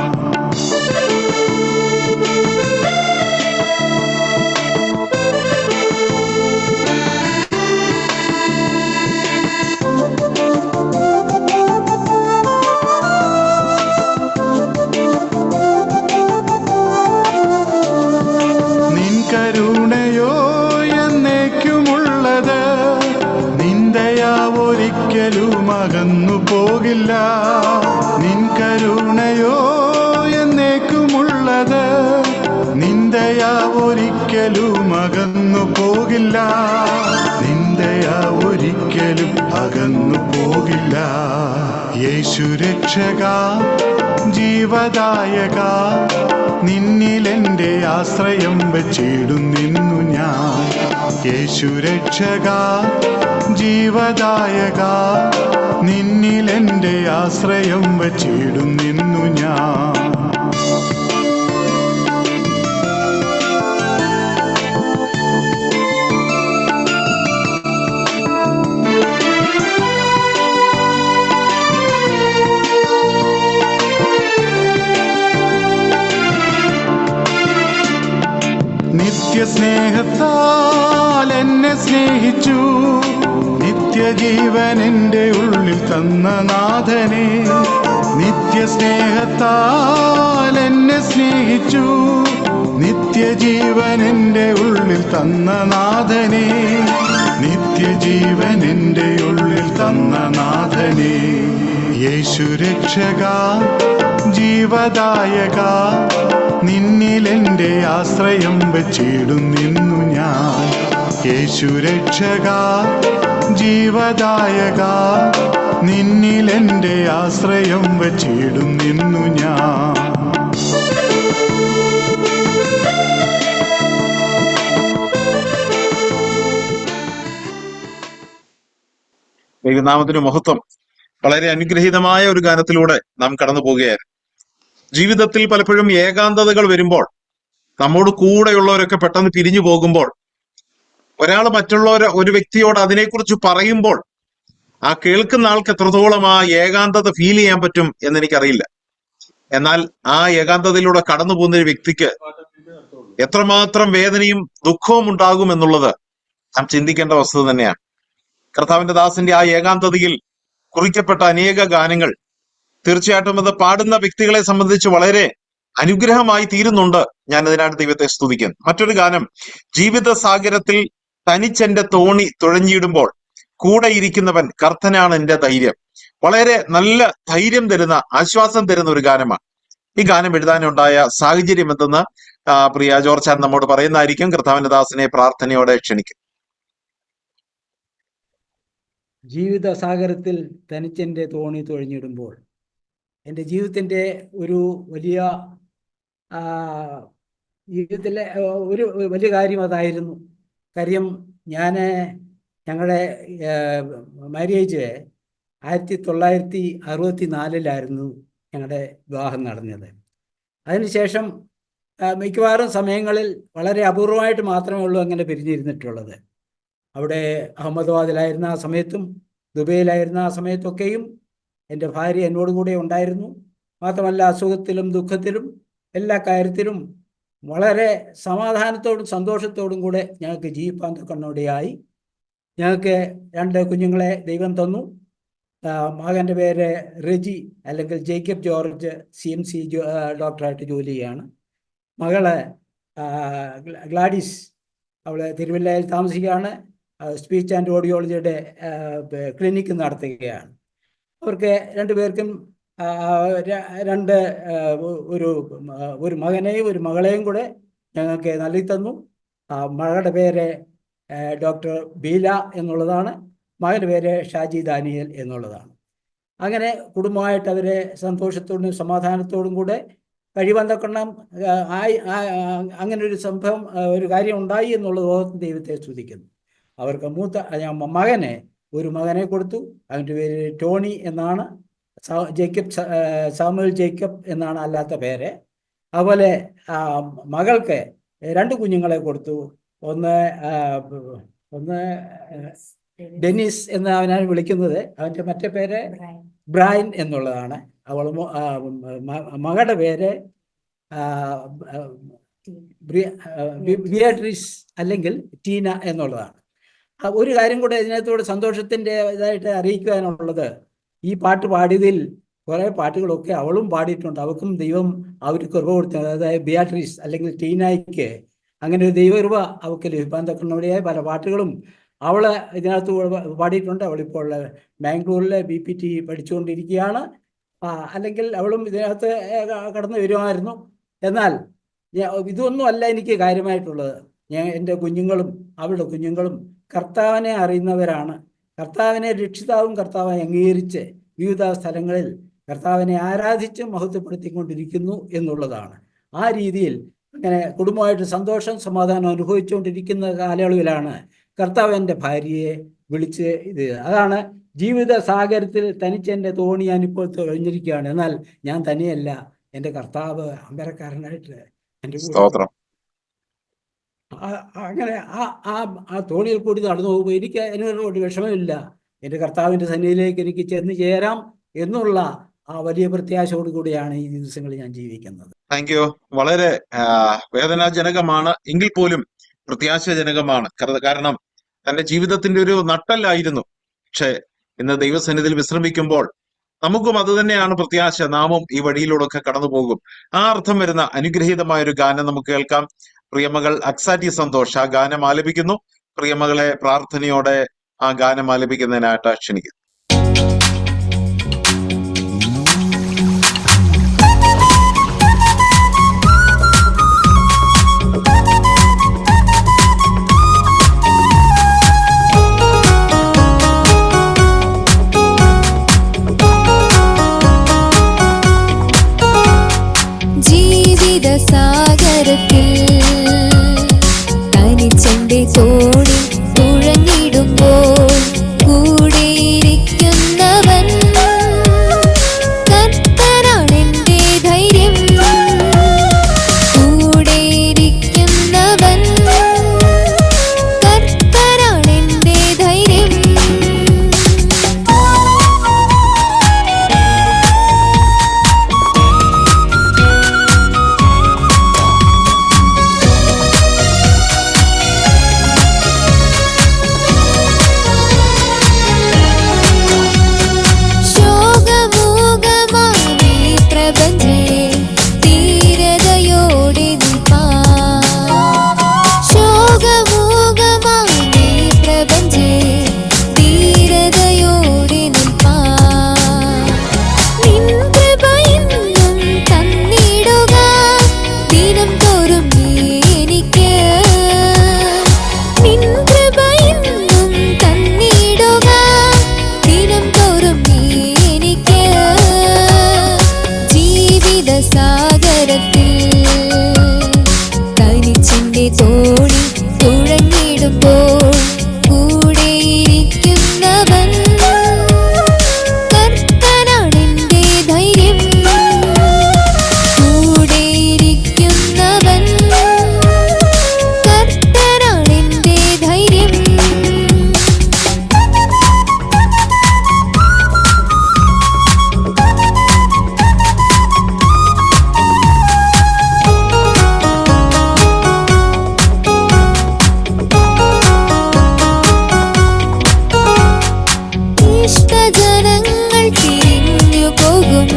കരുണയോ എന്നേക്കുമുള്ളത്, നിന്ദയാവൊരിക്കലും അകന്നു നിൻ കരുണയോ എന്നേക്കുമുള്ളത്. നിന്ദയ ഒരിക്കലും അകന്നു പോകില്ല, നിന്ദയ ഒരിക്കലും അകന്നു പോകില്ല. യേശു രക്ഷക ജീവദായക, നിന്നിലെന്റെ ആശ്രയം വച്ചിടുന്നു ഞാൻ. യേശു രക്ഷക ജീവദായക, നിന്നിലെന്റെ ആശ്രയം വച്ചിടുന്നു ഞാൻ. നിത്യസ്നേഹത്താൽ എന്നെ സ്നേഹിച്ചു, നിത്യജീവൻ എൻ്റെ ഉള്ളിൽ തന്ന നാഥനെ. നിത്യസ്നേഹത്താൽ എന്നെ സ്നേഹിച്ചു, നിത്യജീവൻ എൻ്റെ ഉള്ളിൽ തന്ന നാഥനെ. നിത്യജീവൻ എൻ്റെ ഉള്ളിൽ തന്ന നാഥനെ. യേശു രക്ഷക ജീവദായക, നിന്നിലെന്റെ ആശ്രയം വച്ചിടുന്നു ഞാൻ. യേശു രക്ഷക ജീവദായക, നിന്നിലെന്റെ ആശ്രയം വച്ചിടുന്നു ഞാൻ. ദൈവനാമത്തിന് മഹത്വം. വളരെ അനുഗ്രഹീതമായ ഒരു ഗാനത്തിലൂടെ നാം കടന്നു പോവുകയായിരുന്നു. ജീവിതത്തിൽ പലപ്പോഴും ഏകാന്തതകൾ വരുമ്പോൾ, നമ്മോട് കൂടെയുള്ളവരൊക്കെ പെട്ടെന്ന് പിരിഞ്ഞു പോകുമ്പോൾ, ഒരു വ്യക്തിയോട് അതിനെക്കുറിച്ച് പറയുമ്പോൾ ആ കേൾക്കുന്ന ആൾക്ക് എത്രത്തോളം ആ ഏകാന്തത ഫീൽ ചെയ്യാൻ പറ്റും എന്നെനിക്കറിയില്ല. എന്നാൽ ആ ഏകാന്തതയിലൂടെ കടന്നു പോകുന്ന ഒരു വ്യക്തിക്ക് എത്രമാത്രം വേദനയും ദുഃഖവും ഉണ്ടാകും എന്നുള്ളത് നാം ചിന്തിക്കേണ്ട വസ്തുത തന്നെയാണ്. കർത്താവിന്റെ ദാസന്റെ ആ ഏകാന്തതയിൽ കുറിക്കപ്പെട്ട അനേക ഗാനങ്ങൾ തീർച്ചയായിട്ടും അത് പാടുന്ന വ്യക്തികളെ സംബന്ധിച്ച് വളരെ അനുഗ്രഹമായി തീരുന്നുണ്ട്. ഞാൻ അതിനാണ് ദൈവത്തെ സ്തുതിക്കുന്നു. മറ്റൊരു ഗാനം, ജീവിത സാഗരത്തിൽ തനിച്ചെന്റെ തോണി തുഴഞ്ഞിടുമ്പോൾ കൂടെ ഇരിക്കുന്നവൻ കർത്തനാണ് എന്റെ ധൈര്യം. വളരെ നല്ല ധൈര്യം തരുന്ന, ആശ്വാസം തരുന്ന ഒരു ഗാനമാണ്. ഈ ഗാനം എഴുതാനുണ്ടായ സാഹചര്യം എന്തെന്ന് പ്രിയ ജോർജ് നമ്മോട് പറയുന്നതായിരിക്കും. കർത്താവിന്റെ ദാസനെ പ്രാർത്ഥനയോടെ ക്ഷണിക്കും. ജീവിത സാഗരത്തിൽ തനിച്ചെൻ്റെ തോണി തുഴഞ്ഞിടുമ്പോൾ, എൻ്റെ ജീവിതത്തിൻ്റെ ഒരു വലിയ ജീവിതത്തിലെ ഒരു വലിയ കാര്യം അതായിരുന്നു. കാര്യം ഞങ്ങളുടെ മാര്യേജ് 1964 ഞങ്ങളുടെ വിവാഹം നടന്നത്. അതിനുശേഷം മിക്കവാറും സമയങ്ങളിൽ വളരെ അപൂർവമായിട്ട് മാത്രമേ ഉള്ളൂ അങ്ങനെ പിരിഞ്ഞിരുന്നിട്ടുള്ളത്. അവിടെ അഹമ്മദാബാദിലായിരുന്ന ആ സമയത്തും ദുബൈയിലായിരുന്ന ആ സമയത്തൊക്കെയും എൻ്റെ ഭാര്യ എന്നോട് കൂടെ ഉണ്ടായിരുന്നു. മാത്രമല്ല അസുഖത്തിലും ദുഃഖത്തിലും എല്ലാ കാര്യത്തിലും വളരെ സമാധാനത്തോടും സന്തോഷത്തോടും കൂടെ ഞങ്ങൾക്ക് ജീവിപ്പാൻ തക്കവണ്ണമിടയായി. ഞങ്ങൾക്ക് 2 കുഞ്ഞുങ്ങളെ ദൈവം തന്നു. മകൻ്റെ പേര് റെജി അല്ലെങ്കിൽ ജേക്കബ് ജോർജ്, CMC ഡോക്ടറായിട്ട് ജോലി ചെയ്യാണ്. മകള് ഗ്ലാഡിസ്, അവൾ തിരുവല്ലയിൽ താമസിക്കുകയാണ്. സ്പീച്ച് ആൻഡ് ഓഡിയോളജിയുടെ ക്ലിനിക്ക് നടത്തുകയാണ്. അവർക്ക് 2 പേർക്കും ഒരു മകനെയും ഒരു മകളെയും കൂടെ ഞങ്ങൾക്ക് നൽകി തന്നു. മകളുടെ പേര് ഡോക്ടർ ബീല എന്നുള്ളതാണ്, മകൻ്റെ പേര് ഷാജി ദാനിയൽ എന്നുള്ളതാണ്. അങ്ങനെ കുടുംബമായിട്ട് അവരെ സന്തോഷത്തോടും സമാധാനത്തോടും കൂടെ കഴിവന്തക്കൊണ്ണം അങ്ങനെ ഒരു സംഭവം, ഒരു കാര്യം ഉണ്ടായി എന്നുള്ളത് ഓർത്ത് ദൈവത്തെ സ്തുതിക്കുന്നു. അവർക്ക് മകനെ ഒരു മകനെ കൊടുത്തു. അവൻ്റെ പേര് ടോണി എന്നാണ്. സാമുവൽ ജേക്കബ് എന്നാണ് അല്ലാത്ത പേര്. അതുപോലെ മകൾക്ക് 2 കുഞ്ഞുങ്ങളെ കൊടുത്തു. ഒന്ന് ഡെന്നിസ് എന്ന് അവനാണ് വിളിക്കുന്നത്. അവൻ്റെ മറ്റേ പേര് ബ്രൈൻ എന്നുള്ളതാണ്. മകളുടെ പേര് ബിയാട്രിസ് അല്ലെങ്കിൽ ടീന എന്നുള്ളതാണ്. ഒരു കാര്യം കൂടെ ഇതിനകത്തോട് സന്തോഷത്തിൻ്റെ ഇതായിട്ട് അറിയിക്കുവാനുള്ളത്, ഈ പാട്ട് പാടിയതിൽ കുറേ പാട്ടുകളൊക്കെ അവളും പാടിയിട്ടുണ്ട്. അവൾക്കും ദൈവം അവർക്ക് കൃപ കൊടുത്തു. അതായത് ബിയാട്രിസ് അല്ലെങ്കിൽ ടീനായ്ക്ക് അങ്ങനെ ഒരു ദൈവകൃപ അവൾക്ക് ലഭിക്കാൻ തക്കവണ്ണമായ പല പാട്ടുകളും അവള് ഇതിനകത്ത് പാടിയിട്ടുണ്ട്. അവളിപ്പോൾ ബാംഗ്ലൂരിൽ BPT പഠിച്ചുകൊണ്ടിരിക്കുകയാണ്. അല്ലെങ്കിൽ അവളും ഇതിനകത്ത് കടന്നു വരുമായിരുന്നു. എന്നാൽ ഇതൊന്നും അല്ല എനിക്ക് കാര്യമായിട്ടുള്ളത്. എൻ്റെ കുഞ്ഞുങ്ങളും അവളുടെ കുഞ്ഞുങ്ങളും കർത്താവിനെ അറിയുന്നവരാണ്. കർത്താവിനെ രക്ഷിതാവും കർത്താവിനെ അംഗീകരിച്ച് വിവിധ സ്ഥലങ്ങളിൽ കർത്താവിനെ ആരാധിച്ച് മഹത്വപ്പെടുത്തിക്കൊണ്ടിരിക്കുന്നു എന്നുള്ളതാണ്. ആ രീതിയിൽ അങ്ങനെ കുടുംബമായിട്ട് സന്തോഷം സമാധാനം അനുഭവിച്ചുകൊണ്ടിരിക്കുന്ന കാലയളവിലാണ് കർത്താവ് എൻ്റെ ഭാര്യയെ വിളിച്ച് അതാണ് ജീവിത സാഗരത്തിൽ തനിച്ച് എൻ്റെ തോണി ഞാനിപ്പോൾ കഴിഞ്ഞിരിക്കുകയാണ്. എന്നാൽ ഞാൻ തന്നെയല്ല, എൻ്റെ കർത്താവ് അമ്പരക്കാരനായിട്ട് എൻ്റെ കൂടെ. അങ്ങനെ ആ തോണിയിൽ കൂടി നടന്നു പോകുമ്പോൾ എനിക്ക് അതിനോട് വിഷമമില്ല. എൻ്റെ കർത്താവിൻ്റെ സന്നിധിയിലേക്ക് എനിക്ക് ചെന്ന് ചേരാം എന്നുള്ള ആ വലിയ പ്രത്യാശയോട് കൂടിയാണ് ഈ ദിവസങ്ങളിൽ ഞാൻ ജീവിക്കുന്നത്. Thank you. വളരെ വേദനാജനകമാണ്, എങ്കിൽ പോലും പ്രത്യാശാജനകമാണ്. കാരണം തന്റെ ജീവിതത്തിന്റെ ഒരു നട്ടല്ലായിരുന്നു. പക്ഷെ ഇന്ന് ദൈവസന്നിധിയിൽ വിശ്രമിക്കുമ്പോൾ നമുക്കും അത് തന്നെയാണ് പ്രത്യാശ. നാമും ഈ വഴിയിലൂടെ ഒക്കെ കടന്നു പോകും. ആ അർത്ഥം വരുന്ന അനുഗ്രഹീതമായ ഒരു ഗാനം നമുക്ക് കേൾക്കാം. പ്രിയമകൾ അക്സാറ്റി സന്തോഷ് ആ ഗാനം ആലപിക്കുന്നു. പ്രിയമകളെ പ്രാർത്ഥനയോടെ ആ ഗാനം ആലപിക്കുന്നതിനായിട്ട് ക്ഷണിക്കുന്നു. സാഗരത്തിൽ തനിച്ചെന്റെ തോണി തുഴഞ്ഞിടുമ്പോൾ കൂടെയിരിക്കുന്നവൻ കർത്തനാണെന്റെ ധൈര്യം. കൂടെയിരിക്കുന്നവൻ കർത്തനാണെന്റെ ധൈര്യം. തോണി തുഴഞ്ഞിടുമ്പോൾ കൂടെയിരിക്കുന്നവൻ കർത്തനാണെന്റെ ധൈര്യം. കൂടെയിരിക്കുന്നവൻ കർത്തനാണെന്റെ ധൈര്യം. ജനങ്ങൾ തിരിഞ്ഞു പോകും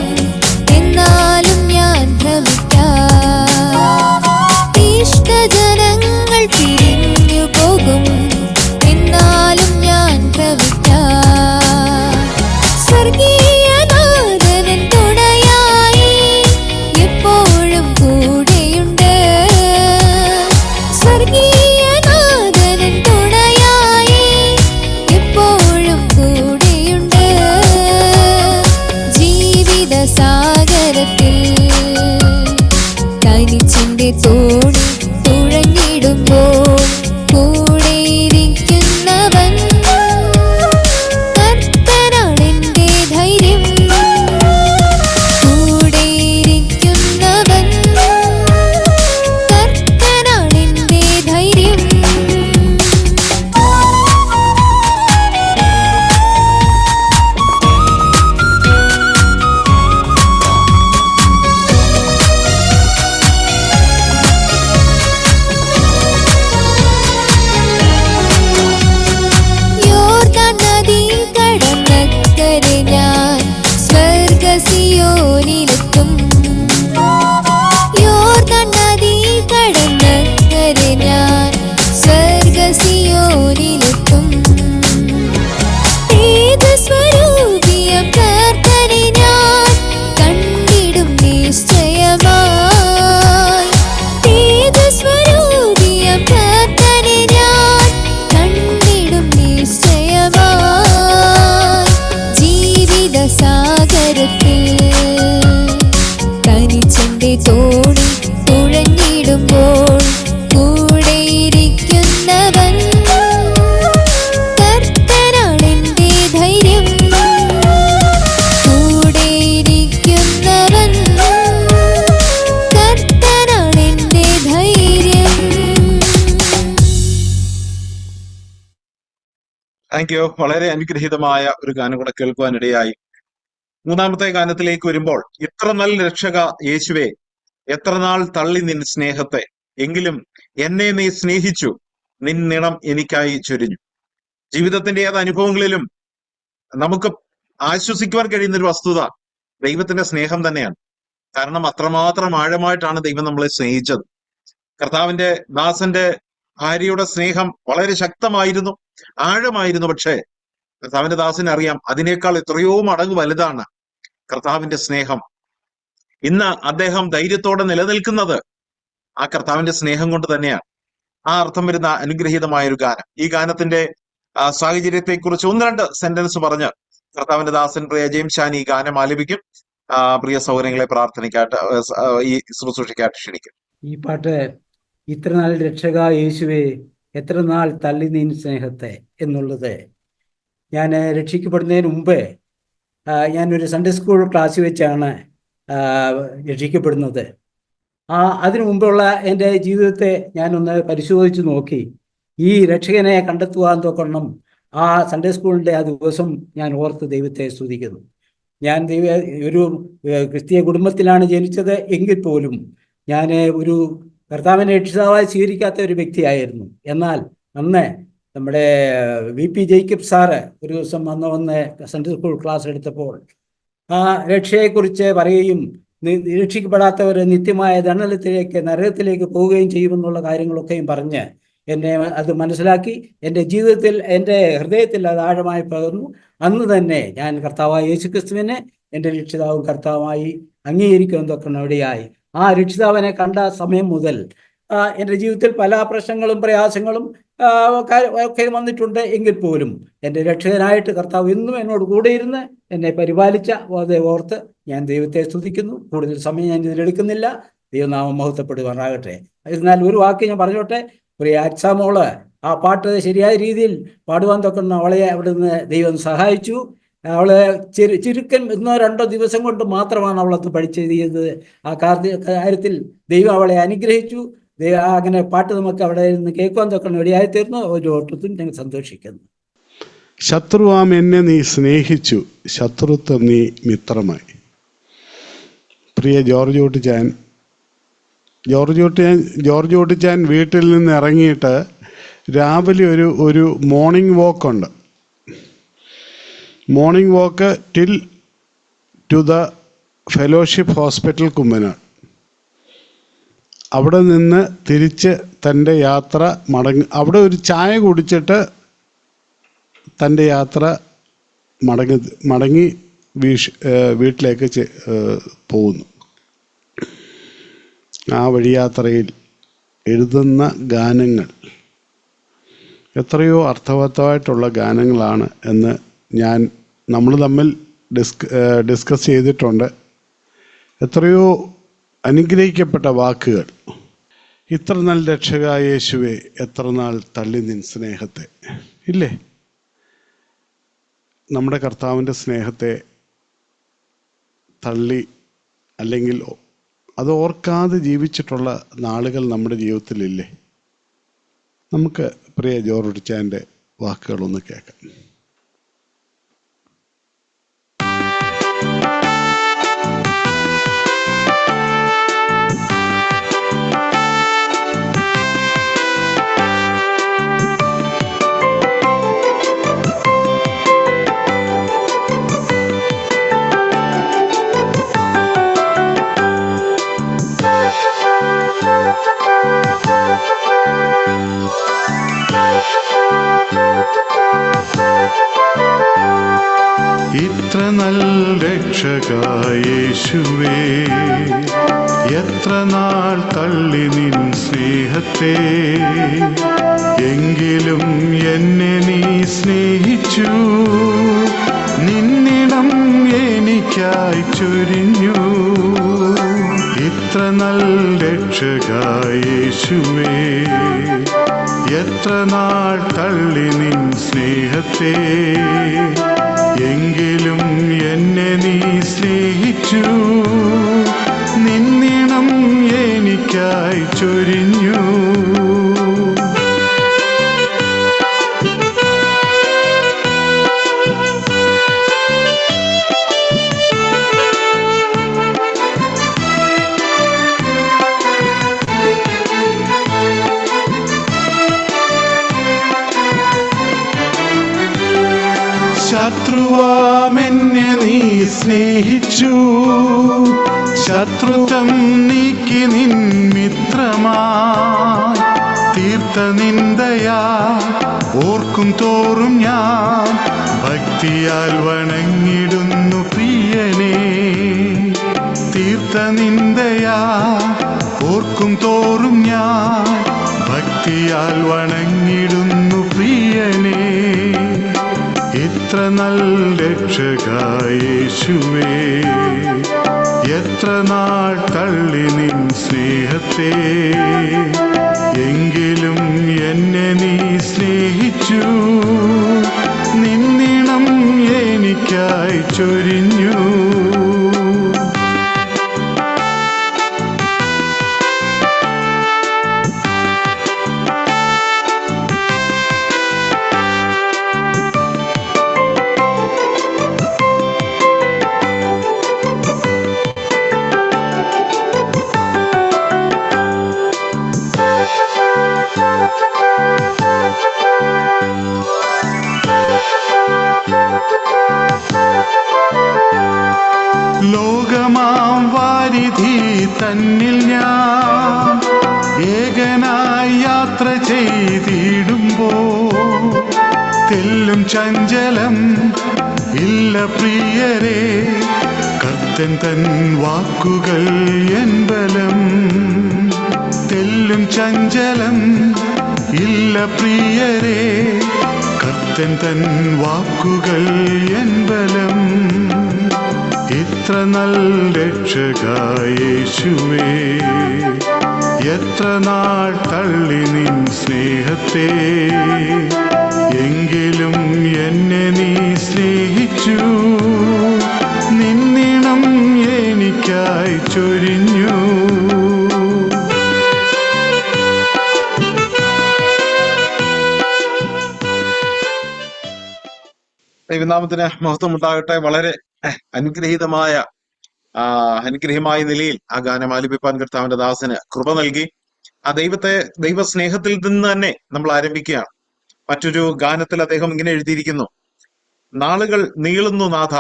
എന്നാലും ഞാൻ ഭ്രമിക്കാം. ഇഷ്ടജനങ്ങൾ തിരിഞ്ഞു പോകും എന്നാലും ഞാൻ ഭ്രമിക്കാം. സ്വർഗീയനാഥനൻ തുണയായി എപ്പോഴും കൂടെയുണ്ട്. സ്വർഗീയനാഥനൻ തുണയായി എപ്പോഴും കൂടെ. സാഗരത്തിൽ തനിച്ചെന്റെ തോണി തുഴഞ്ഞിടുമ്പോൾ കൂടെയിരിക്കുന്നവൻ കർത്തനാണെന്റെ ധൈര്യം. കൂടെയിരിക്കുന്നവൻ കർത്തനാണെന്റെ ധൈര്യം. സിയോനിലെത്തും. യോർദാൻ നദി കടന്നക്കരെ ഞാൻ സ്വർഗ സിയോനിലെത്തും. Thank you. വളരെ അനുഗ്രഹീതമായ ഒരു ഗാനം കൂടെ കേൾക്കുവാനിടയായി. മൂന്നാമത്തെ ഗാനത്തിലേക്ക് വരുമ്പോൾ, ഇത്ര നല്ല രക്ഷക യേശുവേ, എത്ര നാൾ തള്ളി നിൻ സ്നേഹത്തെ, എങ്കിലും എന്നെ നീ സ്നേഹിച്ചു, നിൻ നിണം എനിക്കായി ചൊരിഞ്ഞു. ജീവിതത്തിന്റെ ഏത് അനുഭവങ്ങളിലും നമുക്ക് ആശ്വസിക്കുവാൻ കഴിയുന്ന ഒരു വസ്തുത ദൈവത്തിന്റെ സ്നേഹം തന്നെയാണ്. കാരണം അത്രമാത്രം ആഴമായിട്ടാണ് ദൈവം നമ്മളെ സ്നേഹിച്ചത്. കർത്താവിന്റെ ദാസന്റെ ഭാര്യയുടെ സ്നേഹം വളരെ ശക്തമായിരുന്നു, ആഴമായിരുന്നു. പക്ഷേ കർത്താവിന്റെ ദാസന് അറിയാം, അതിനേക്കാൾ എത്രയോ മടങ്ങ് വലുതാണ് കർത്താവിന്റെ സ്നേഹം. ഇന്ന് അദ്ദേഹം ധൈര്യത്തോടെ നിലനിൽക്കുന്നത് ആ കർത്താവിന്റെ സ്നേഹം കൊണ്ട് തന്നെയാണ്. ആ അർത്ഥം വരുന്ന അനുഗ്രഹീതമായ ഒരു ഗാനം. ഈ ഗാനത്തിന്റെ സാഹചര്യത്തെ കുറിച്ച് ഒന്ന് രണ്ട് സെന്റൻസ് പറഞ്ഞ് കർത്താവിന്റെ ദാസൻ പ്രിയ ജെയിംസ് ഷാൻ ഈ ഗാനം ആലപിക്കും. പ്രിയ സൗകര്യങ്ങളെ പ്രാർത്ഥനയ്ക്കായിട്ട് ഈ ശുശ്രൂഷയ്ക്കായിട്ട് ക്ഷണിക്കും. ഈ പാട്ട് ഇത്ര നാൾ രക്ഷക യേശുവേ, എത്ര നാൾ തള്ളി നീൻ സ്നേഹത്തെ എന്നുള്ളത് ഞാൻ രക്ഷിക്കപ്പെടുന്നതിന് മുമ്പേ ഞാനൊരു സൺഡേ സ്കൂൾ ക്ലാസ്സിൽ വെച്ചാണ് രക്ഷിക്കപ്പെടുന്നത്. അതിനു മുമ്പുള്ള എൻ്റെ ജീവിതത്തെ ഞാനൊന്ന് പരിശോധിച്ച് നോക്കി. ഈ രക്ഷകനെ കണ്ടെത്തുവാൻ തൊക്കണം ആ സൺഡേ സ്കൂളിൻ്റെ ആ ദിവസം ഞാൻ ഓർത്ത് ദൈവത്തെ സ്തുതിക്കുന്നു. ഞാൻ ഒരു ക്രിസ്തീയ കുടുംബത്തിലാണ് ജനിച്ചത് എങ്കിൽ പോലും ഞാൻ ഒരു കർത്താവിനെ രക്ഷിതാവായി സ്വീകരിക്കാത്ത ഒരു വ്യക്തിയായിരുന്നു. എന്നാൽ അന്ന് നമ്മുടെ VP ജേക്കബ് സാറ് ഒരു ദിവസം വന്ന് സൺഡേ സ്കൂൾ ക്ലാസ് എടുത്തപ്പോൾ ആ രക്ഷയെക്കുറിച്ച് പറയുകയും രക്ഷിക്കപ്പെടാത്തവർ നിത്യമായ ദണ്ഡനത്തിലേക്ക്, നരകത്തിലേക്ക് പോവുകയും ചെയ്യുമെന്നുള്ള കാര്യങ്ങളൊക്കെയും പറഞ്ഞ് എന്നെ അത് മനസ്സിലാക്കി എൻ്റെ ജീവിതത്തിൽ, എൻ്റെ ഹൃദയത്തിൽ അത് ആഴമായി പകർന്നു. അന്ന് തന്നെ ഞാൻ കർത്താവായ യേശുക്രിസ്തുവിനെ എൻ്റെ രക്ഷിതാവും കർത്താവായി അംഗീകരിക്കുന്നതൊക്കെ ഇവിടെയായി. ആ രക്ഷിതാവിനെ കണ്ട സമയം മുതൽ എൻ്റെ ജീവിതത്തിൽ പല പ്രശ്നങ്ങളും പ്രയാസങ്ങളും ഒക്കെ വന്നിട്ടുണ്ട്. എങ്കിൽ പോലും എൻ്റെ രക്ഷകനായിട്ട് കർത്താവ് എന്നും എന്നോട് കൂടെ ഇരുന്ന് എന്നെ പരിപാലിച്ച ഓർത്ത് ഞാൻ ദൈവത്തെ സ്തുതിക്കുന്നു. കൂടുതൽ സമയം ഞാൻ ഇതിലെടുക്കുന്നില്ല. ദൈവനാമം മഹത്വപ്പെടുവാനാകട്ടെ. എന്നാൽ ഒരു വാക്ക് ഞാൻ പറഞ്ഞോട്ടെ. പ്രിയ അച്ഛാമോള് ആ പാട്ട് ശരിയായ രീതിയിൽ പാടുവാൻ തൊക്കുന്ന അവളെ അവിടുന്ന് ദൈവം സഹായിച്ചു. അവള് ചുരുക്കം 1-2 ദിവസം കൊണ്ട് മാത്രമാണ് അവളത് പഠിച്ചെഴുതിയത്. ആ കാര്യത്തിൽ ദൈവം അവളെ അനുഗ്രഹിച്ചു. അങ്ങനെ പാട്ട് നമുക്ക് അവിടെ നിന്ന് കേൾക്കുവാൻ തൊക്കണം ഇടയായിത്തീർന്നു. ഒരു ഓട്ടത്തിൽ ഞങ്ങൾ സന്തോഷിക്കുന്നു. ശത്രുവാം എന്നെ നീ സ്നേഹിച്ചു, ശത്രുത്വം നീ മിത്രമായി. പ്രിയ ജോർജ് കുട്ടിച്ചാൻ വീട്ടിൽ നിന്ന് ഇറങ്ങിയിട്ട് രാവിലെ ഒരു മോർണിംഗ് വാക്കുണ്ട്. Morning walk to the fellowship hospital Kummanad. അവിടെ നിന്ന് തിരിച്ച് തൻ്റെ യാത്ര അവിടെ ഒരു ചായ കുടിച്ചിട്ട് തൻ്റെ യാത്ര മടങ്ങി വീട്ടിലേക്ക് പോകുന്നു. ആ വഴിയാത്രയിൽ എഴുതുന്ന ഗാനങ്ങൾ എത്രയോ അർത്ഥവത്തായിട്ടുള്ള ഗാനങ്ങളാണ് എന്ന് നമ്മൾ തമ്മിൽ ഡിസ്കസ് ചെയ്തിട്ടുണ്ട്. എത്രയോ അനുഗ്രഹിക്കപ്പെട്ട വാക്കുകൾ. ഇത്ര നല്ല രക്ഷക യേശുവേ, എത്ര നാൾ തള്ളി നിൻ സ്നേഹത്തെ. ഇല്ലേ, നമ്മുടെ കർത്താവിൻ്റെ സ്നേഹത്തെ തള്ളി അല്ലെങ്കിൽ അത് ഓർക്കാതെ ജീവിച്ചിട്ടുള്ള നാളുകൾ നമ്മുടെ ജീവിതത്തിലില്ലേ? നമുക്ക് പ്രിയ ജോർജ് കുട്ടിച്ചാൻ്റെ വാക്കുകളൊന്ന് കേൾക്കാം. ഇത്ര നല്ല രക്ഷക യേശുവേ, എത്ര നാൾ തള്ളി നിൻ സ്നേഹത്തെ, എങ്കിലും എന്നെ നീ സ്നേഹിച്ചു, നിന്നിടം എനിക്കായി ചൊരിഞ്ഞു. ഇത്ര നല്ല രക്ഷക യേശുവേ, എത്ര നാൾ തള്ളി നിൻ സ്നേഹത്തെ, എങ്കിലും എന്നെ നീ സ്നേഹിച്ചു, നിന്നിണം എനിക്കായി ചൊരിഞ്ഞു. ശത്രുവാമെന്നെ നീ സ്നേഹിച്ചു, ശത്രുത്വം നീക്കി നിൻ മിത്രമായി തീർത്ത നിന്ദയാ ഓർക്കും തോറും ഞാൻ ഭക്തിയാൽ വണങ്ങിടുന്നു പ്രിയനേ. തീർത്ത നിന്ദയാ ഓർക്കും തോറും ഞാൻ ഭക്തിയാൽ വണങ്ങിടുന്നു പ്രിയനേ. എത്ര നല്ല രക്ഷകായ യേശുവേ, എത്ര നാൾ തള്ളി നിൻ സ്നേഹത്തെ, എങ്കിലും എന്നെ നീ സ്നേഹിച്ചു, നിന്നിണം എനിക്കായി ചൊരിഞ്ഞു. ലോകമാം വാരിധി തന്നിൽ ഞാൻ ഏകനായി യാത്ര ചെയ്തിടുമ്പോ തെല്ലും ചഞ്ചലം ഇല്ല പ്രിയരേ, കർത്തൻ തൻ വാക്കുകൾ എൻ ബലം. തെല്ലും ചഞ്ചലം ഇല്ല പ്രിയരേ, കർത്തൻ തൻ വാക്കുകൾ എൻ ബലം. എത്ര നല്ല രക്ഷകായ യേശുവേ, എത്ര നാൾ തള്ളി നിൻ സ്നേഹത്തെ, എങ്കിലും എന്നെ നീ സ്നേഹിച്ചു, നിന്നിണം എനിക്കായി ചൊരിഞ്ഞു. ദൈവനാമത്തിന് മഹത്വം ഉണ്ടാകട്ടെ. വളരെ അനുഗ്രഹീതമായ നിലയിൽ ആ ഗാനം ആലപിപ്പാൻ കർത്താവിന്റെ ദാസന് കൃപ നൽകി. ആ ദൈവ സ്നേഹത്തിൽ നിന്ന് തന്നെ നമ്മൾ ആരംഭിക്കുകയാണ്. മറ്റൊരു ഗാനത്തിൽ അദ്ദേഹം ഇങ്ങനെ എഴുതിയിരിക്കുന്നു: നാളുകൾ നീളുന്നു നാഥ,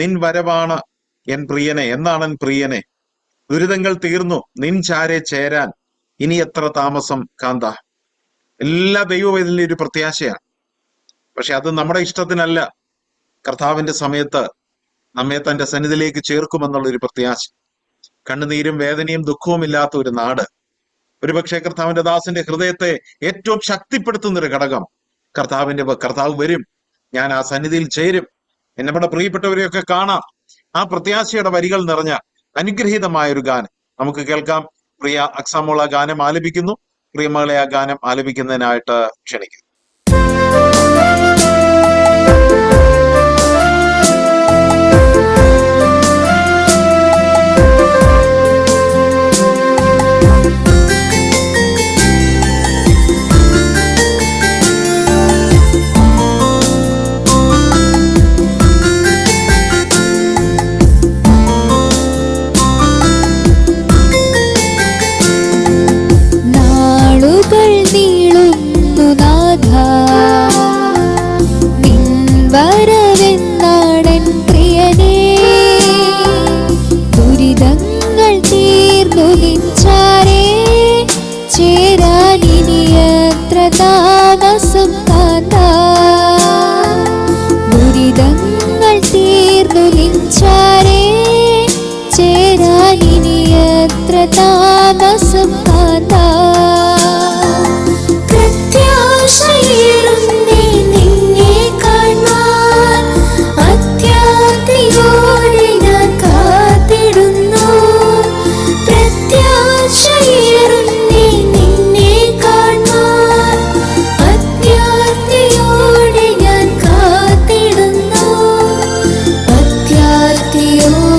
നിൻ വരവാണ് എൻ പ്രിയനെ, എന്നാണ് പ്രിയനെ. ദുരിതങ്ങൾ തീർന്നു നിൻ ചാരെ ചേരാൻ, ഇനി എത്ര താമസം കാന്ത. എല്ലാ ദൈവവേദനയിലും ഒരു പ്രത്യാശയാണ്. പക്ഷെ അത് നമ്മുടെ ഇഷ്ടത്തിനല്ല. കർത്താവിന്റെ സമയത്ത് നമ്മെ തന്റെ സന്നിധിയിലേക്ക് ചേർക്കുമെന്നുള്ളൊരു പ്രത്യാശ. കണ്ണുനീരും വേദനയും ദുഃഖവും ഇല്ലാത്ത ഒരു നാട്. ഒരുപക്ഷെ കർത്താവിന്റെ ദാസന്റെ ഹൃദയത്തെ ഏറ്റവും ശക്തിപ്പെടുത്തുന്ന ഒരു ഘടകം കർത്താവ് വരും, ഞാൻ ആ സന്നിധിയിൽ ചേരും, നമ്മുടെ പ്രിയപ്പെട്ടവരെയൊക്കെ കാണാം. ആ പ്രത്യാശയുടെ വരികൾ നിറഞ്ഞ അനുഗ്രഹീതമായ ഒരു ഗാനം നമുക്ക് കേൾക്കാം. പ്രിയ അക്സാമോള ഗാനം ആലപിക്കുന്നു. പ്രിയമകളെ ആ ഗാനം ആലപിക്കുന്നതിനായിട്ട് ക്ഷണിക്കുന്നു.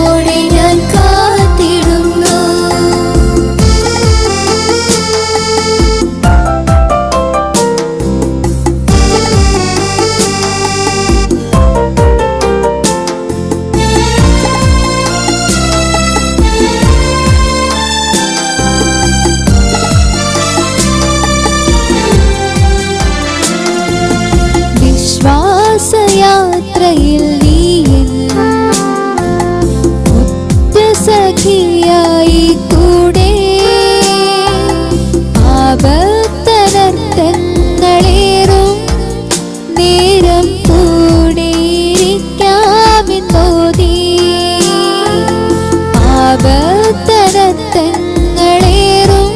ോടെ ഞാൻ കാത്തിടുന്നു. സഖിയായി കൂടെ ആപത്തനർത്ഥങ്ങളേറും നേരം കൂടെയിരിക്കാമെന്നോതി ആപത്തനർത്ഥങ്ങളേറും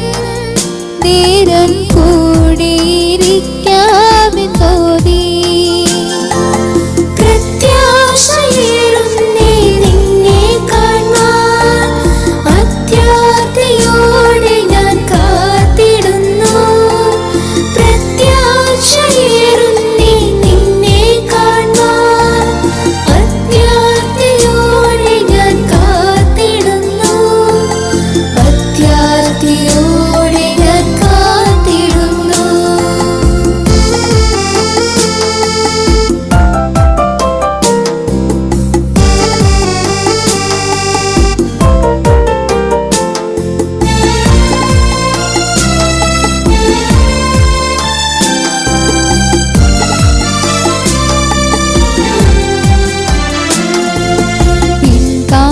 നേരം കൂടെയിരിക്കാമെന്നോതി പ്രത്യാശയേറുന്നേ നിന്നെ കാണാൻ അത്യാർത്തിയോടെ ഞാൻ കാത്തിടുന്നു പ്രത്യാശയേറുന്നേ നിന്നെ കാണാൻ അത്യാർത്തിയോടെ ഞാൻ കാത്തിടുന്നു അത്യാർത്തിയോടെ ഞാൻ കാത്തിടുന്നു.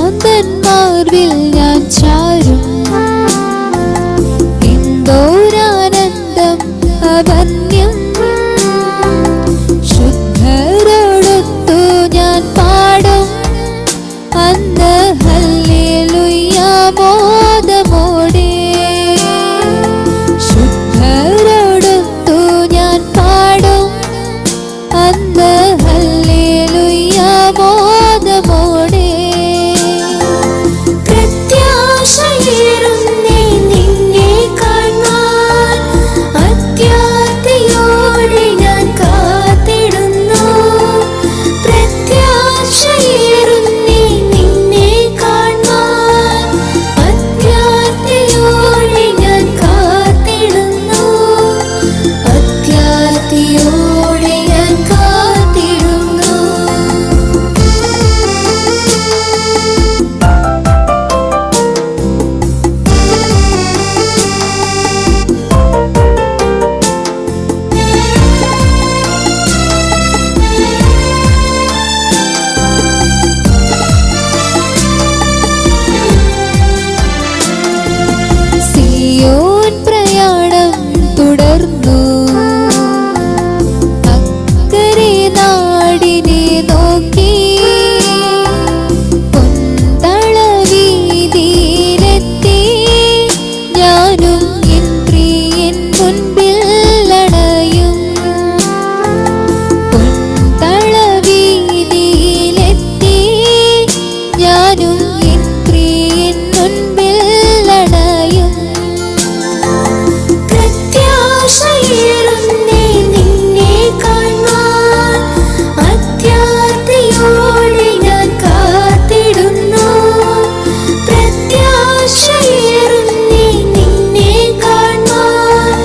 പിൻകാന്തന്മാർവിൽ ഞാൻ ചാരും എന്തോരാനന്ദം അവന്യം ശുദ്ധരോടൊത്തു ഞാൻ പാടും അന്ന് ഹല്ലേലൂയ മോദമോടെ ശുദ്ധരോടൊത്തു ഞാൻ പാടും അന്ന് ഹല്ലേലൂയ മോദമോടെ പ്രത്യാശയേറുന്നേ നിന്നെ കാണാൻ അത്യാർത്തിയോടെ ഞാൻ കാത്തിടുന്നു പ്രത്യാശയേറുന്നേ നിന്നെ കാണാൻ അത്യാർത്തിയോടെ ഞാൻ കാത്തിടുന്നു അത്യാർത്തിയോടെ ഞാൻ കാത്തിടുന്നു. സിയോൻ പ്രയാണം തുടർന്നു അക്കരെ നാടിനെ നോക്കി പൊന്തളവീതിയിലെത്തി ഞാനും എൻ പ്രിയൻ മുൻപിൽ അണയും പൊന്തളവീതിയിലെത്തി ഞാനും എൻ പ്രിയൻ മുൻപിൽ അണയും പ്രത്യാശയേറുന്നേ നിന്നെ കാണാൻ അത്യാർത്തിയോടെ ഞാൻ കാത്തിടുന്നു പ്രത്യാശയേറുന്നേ നിന്നെ കാണാൻ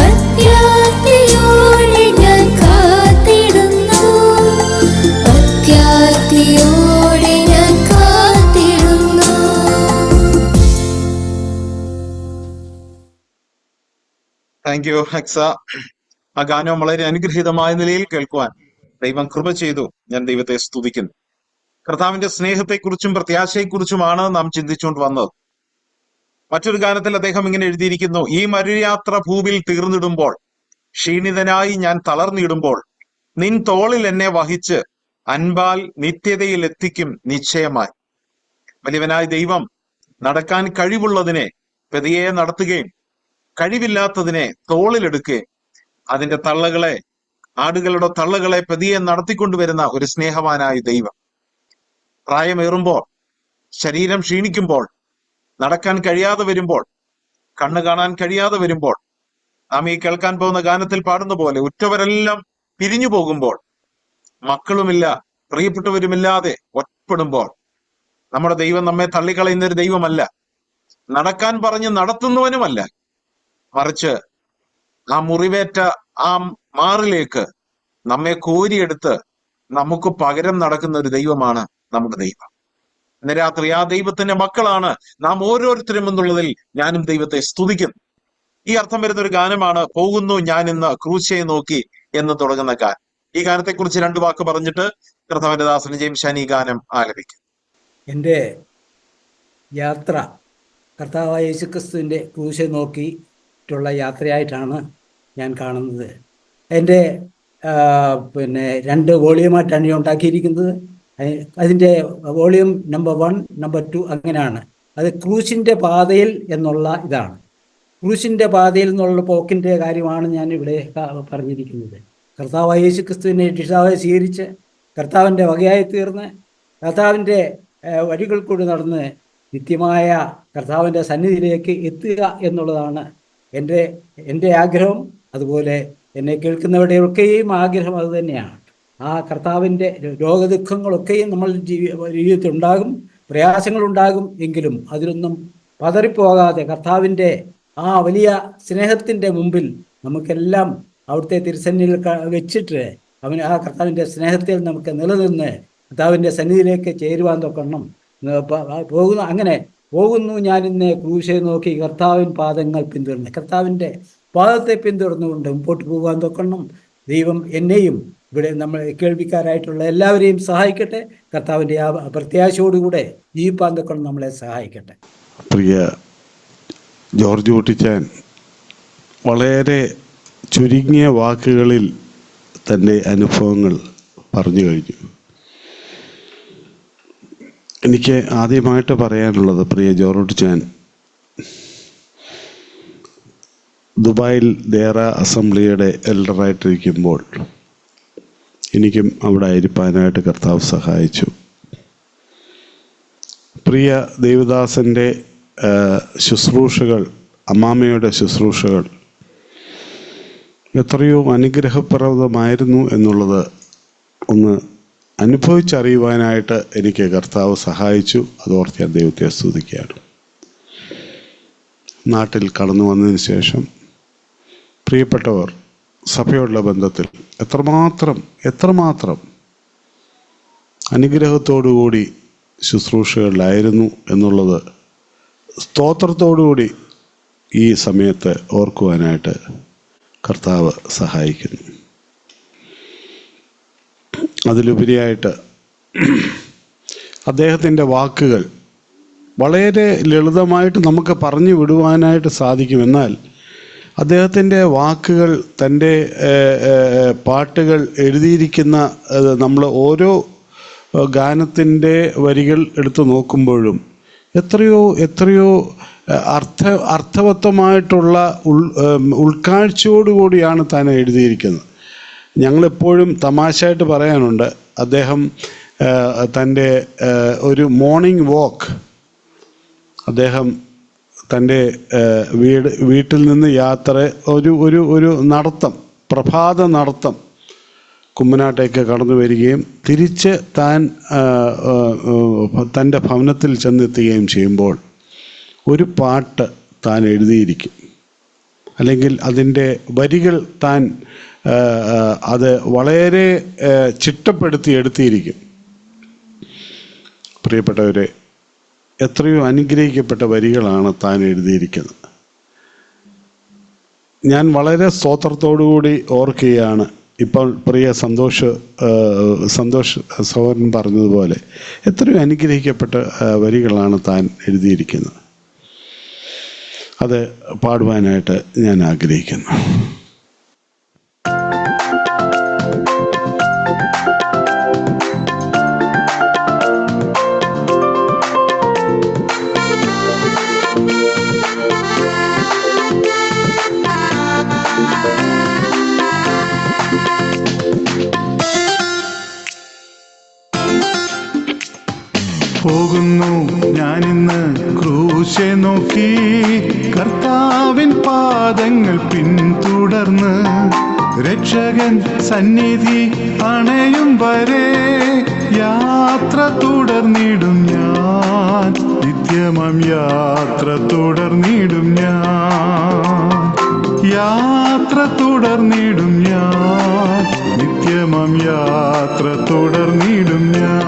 അത്യാർത്തിയോടെ ഞാൻ കാത്തിടുന്നു അത്യാർത്തിയോടെ ഞാൻ കാത്തിടുന്നു. Thank you Hexa. ആ ഗാനം വളരെ അനുഗ്രഹീതമായ നിലയിൽ കേൾക്കുവാൻ ദൈവം കൃപ ചെയ്തു. ഞാൻ ദൈവത്തെ സ്തുതിക്കുന്നു. കർത്താവിന്റെ സ്നേഹത്തെക്കുറിച്ചും പ്രത്യാശയെക്കുറിച്ചുമാണ് നാം ചിന്തിച്ചുകൊണ്ട് വന്നത്. മറ്റൊരു ഗാനത്തിൽ അദ്ദേഹം ഇങ്ങനെ എഴുതിയിരിക്കുന്നു: ഈ മരുയാത്ര ഭൂവിൽ തീർന്നിടുമ്പോൾ, ക്ഷീണിതനായി ഞാൻ തളർന്നിടുമ്പോൾ, നിൻ തോളിൽ എന്നെ വഹിച്ച് അൻപാൽ നിത്യതയിൽ എത്തിക്കും നിശ്ചയമായി. വലിയവനായ ദൈവം നടക്കാൻ കഴിവുള്ളതിനെ പതിയെ നടത്തുകയും കഴിവില്ലാത്തതിനെ തോളിലെടുക്കുകയും അതിന്റെ തള്ളകളെ, ആടുകളുടെ തള്ളകളെ പതിയെ നടത്തിക്കൊണ്ടുവരുന്ന ഒരു സ്നേഹവാനായ ദൈവം. പ്രായമേറുമ്പോൾ, ശരീരം ക്ഷീണിക്കുമ്പോൾ, നടക്കാൻ കഴിയാതെ വരുമ്പോൾ, കണ്ണ് കാണാൻ കഴിയാതെ വരുമ്പോൾ, നാം ഈ കേൾക്കാൻ പോകുന്ന ഗാനത്തിൽ പാടുന്ന പോലെ ഉറ്റവരെല്ലാം പിരിഞ്ഞു പോകുമ്പോൾ, മക്കളുമില്ല, പ്രിയപ്പെട്ടവരുമില്ലാതെ ഒറ്റപ്പെടുമ്പോൾ, നമ്മുടെ ദൈവം നമ്മെ തള്ളിക്കളയുന്ന ഒരു ദൈവമല്ല. നടക്കാൻ പറഞ്ഞ് നടത്തുന്നവനുമല്ല. മറിച്ച് ആ മുറിവേറ്റ ആ മാറിലേക്ക് നമ്മെ കോരിയെടുത്ത് നമുക്ക് പകരം നടക്കുന്ന ഒരു ദൈവമാണ് നമ്മുടെ ദൈവം. ഇന്ന് രാത്രി ആ ദൈവത്തിന്റെ മക്കളാണ് നാം ഓരോരുത്തരും എന്നുള്ളതിൽ ഞാനും ദൈവത്തെ സ്തുതിക്കുന്നു. ഈ അർത്ഥം വരുന്ന ഒരു ഗാനമാണ് പോകുന്നു ഞാൻ ഇന്ന് ക്രൂശയെ നോക്കി എന്ന് തുടങ്ങുന്ന ഗാനം. ഈ ഗാനത്തെക്കുറിച്ച് 2 വാക്ക് പറഞ്ഞിട്ട് കർത്താവിന്റെ ദാസൻ ജെയിംസ് ഷാൻ ഈ ഗാനം ആലപിക്കും. എൻ്റെ യാത്ര കർത്താവായ യേശുക്രിസ്തുവിൻ്റെ ക്രൂശെ നോക്കിയിട്ടുള്ള യാത്രയായിട്ടാണ് ഞാൻ കാണുന്നത്. എൻ്റെ പിന്നെ 2 വോളിയമായിട്ടാണ് ഞാൻ ഉണ്ടാക്കിയിരിക്കുന്നത്. അതിൻ്റെ വോളിയം നമ്പർ 1, നമ്പർ 2 അങ്ങനെയാണ്. അത് ക്രൂശിൻ്റെ പാതയിൽ എന്നുള്ള ഇതാണ്. ക്രൂശിൻ്റെ പാതയിൽ നിന്നുള്ള പോക്കിൻ്റെ കാര്യമാണ് ഞാൻ ഇവിടെ പറഞ്ഞിരിക്കുന്നത്. കർത്താവായ യേശുക്രിസ്തുവിനെ രക്ഷിതാവായി സ്വീകരിച്ച് കർത്താവിൻ്റെ വകയായി തീർന്ന് കർത്താവിൻ്റെ വഴികൾ കൂടി നടന്ന് നിത്യമായ കർത്താവിൻ്റെ സന്നിധിയിലേക്ക് എത്തുക എന്നുള്ളതാണ് എൻ്റെ ആഗ്രഹം. അതുപോലെ എന്നെ കേൾക്കുന്നവരുടെയൊക്കെയും ആഗ്രഹം അത് തന്നെയാണ്. ആ കർത്താവിൻ്റെ രോഗദുഃഖങ്ങളൊക്കെയും നമ്മൾ ജീവിതത്തിൽ ഉണ്ടാകും, പ്രയാസങ്ങളുണ്ടാകും. എങ്കിലും അതിലൊന്നും പതറിപ്പോകാതെ കർത്താവിൻ്റെ ആ വലിയ സ്നേഹത്തിൻ്റെ മുമ്പിൽ നമുക്കെല്ലാം അവിടുത്തെ തിരുസന്നിധിയിൽ വെച്ചിട്ട് ആ കർത്താവിൻ്റെ സ്നേഹത്തിൽ നമുക്ക് നിലനിന്ന് കർത്താവിൻ്റെ സന്നിധിയിലേക്ക് ചേരുവാൻ തൊക്കണം അങ്ങനെ പോകുന്നു. ഞാൻ ഇന്ന് ക്രൂശെ നോക്കി കർത്താവിൻ പാദങ്ങൾ പിന്തുടർന്ന് കർത്താവിൻ്റെ പാദത്തെ പിന്തുടർന്നുകൊണ്ട് മുമ്പോട്ട് പോകാൻ തൊക്കണം. ദൈവം എന്നെയും ഇവിടെ നമ്മൾ കേൾവിക്കാരായിട്ടുള്ള എല്ലാവരെയും സഹായിക്കട്ടെ. കർത്താവിൻ്റെ ആ പ്രത്യാശയോടുകൂടെ ജീവിപ്പാൻ തൊക്കണം നമ്മളെ സഹായിക്കട്ടെ. പ്രിയ ജോർജ് കുട്ടിച്ചാൻ വളരെ ചുരുങ്ങിയ വാക്കുകളിൽ തൻ്റെ അനുഭവങ്ങൾ പറഞ്ഞു കഴിഞ്ഞു. എനിക്ക് ആദ്യമായിട്ട് പറയാനുള്ളത്, പ്രിയ ജോർജ് കുട്ടിച്ചാൻ ദുബായിൽ ദേറ അസംബ്ലിയുടെ എൽഡറായിട്ടിരിക്കുമ്പോൾ എനിക്കും അവിടെ ആയിരിക്കാനായിട്ട് കർത്താവ് സഹായിച്ചു. പ്രിയ ദേവദാസൻ്റെ ശുശ്രൂഷകൾ, അമ്മാമ്മയുടെ ശുശ്രൂഷകൾ എത്രയോ അനുഗ്രഹപ്രദമായിരുന്നു എന്നുള്ളത് ഒന്ന് അനുഭവിച്ചറിയുവാനായിട്ട് എനിക്ക് കർത്താവ് സഹായിച്ചു. അതോർത്ത് ഞാൻ ദൈവത്തെ സ്തുതിക്കുകയാണ്. നാട്ടിൽ കടന്നു വന്നതിന് ശേഷം പ്രിയപ്പെട്ടവർ സഭയോടുള്ള ബന്ധത്തിൽ എത്രമാത്രം അനുഗ്രഹത്തോടുകൂടി ശുശ്രൂഷകളിലായിരുന്നു എന്നുള്ളത് സ്തോത്രത്തോടുകൂടി ഈ സമയത്ത് ഓർക്കുവാനായിട്ട് കർത്താവ് സഹായിക്കുന്നു. അതിലുപരിയായിട്ട് അദ്ദേഹത്തിൻ്റെ വാക്കുകൾ വളരെ ലളിതമായിട്ട് നമുക്ക് പറഞ്ഞു വിടുവാനായിട്ട് സാധിക്കും. എന്നാൽ അദ്ദേഹത്തിൻ്റെ വാക്കുകൾ, തൻ്റെ പാട്ടുകൾ എഴുതിയിരിക്കുന്ന നമ്മൾ ഓരോ ഗാനത്തിൻ്റെ വരികൾ എടുത്തു നോക്കുമ്പോഴും എത്രയോ അർത്ഥവത്തമായിട്ടുള്ള ഉൾക്കാഴ്ചയോടുകൂടിയാണ് താൻ എഴുതിയിരിക്കുന്നത്. ഞങ്ങളെപ്പോഴും തമാശയായിട്ട് പറയാനുണ്ട്, അദ്ദേഹം തൻ്റെ ഒരു മോർണിംഗ് വാക്ക്, അദ്ദേഹം തൻ്റെ വീട്ടിൽ നിന്ന് ഒരു നടത്തം, പ്രഭാത നടത്തം കുമ്മനാട്ടേക്ക് കടന്നു വരികയും തിരിച്ച് തൻ്റെ ഭവനത്തിൽ ചെന്നെത്തുകയും ചെയ്യുമ്പോൾ ഒരു പാട്ട് താൻ എഴുതിയിരിക്കും, അല്ലെങ്കിൽ അതിൻ്റെ വരികൾ താൻ അത് വളരെ ചിട്ടപ്പെടുത്തി എടുത്തിരിക്കും. പ്രിയപ്പെട്ടവരെ, എത്രയോ അനുഗ്രഹിക്കപ്പെട്ട വരികളാണ് താൻ എഴുതിയിരിക്കുന്നത്. ഞാൻ വളരെ സ്തോത്രത്തോടുകൂടി ഓർക്കുകയാണ്. ഇപ്പോൾ പ്രിയ സന്തോഷ് സഹോദരൻ പറഞ്ഞതുപോലെ എത്രയോ അനുഗ്രഹിക്കപ്പെട്ട വരികളാണ് താൻ എഴുതിയിരിക്കുന്നത്. അത് പാടുവാനായിട്ട് ഞാൻ ആഗ്രഹിക്കുന്നു. പോകുന്നു ഞാനിന്ന് ക്രൂശെ നോക്കി കർത്താവിൻ പാദങ്ങൾ പിന്തുടർന്ന് രക്ഷകൻ സന്നിധി അണയും വരെ യാത്ര തുടർന്നിടും ഞാൻ, നിത്യമം യാത്ര തുടർന്നിടും ഞാൻ, യാത്ര തുടർന്നിടും ഞാൻ, നിത്യമം യാത്ര തുടർന്നിടും ഞാൻ.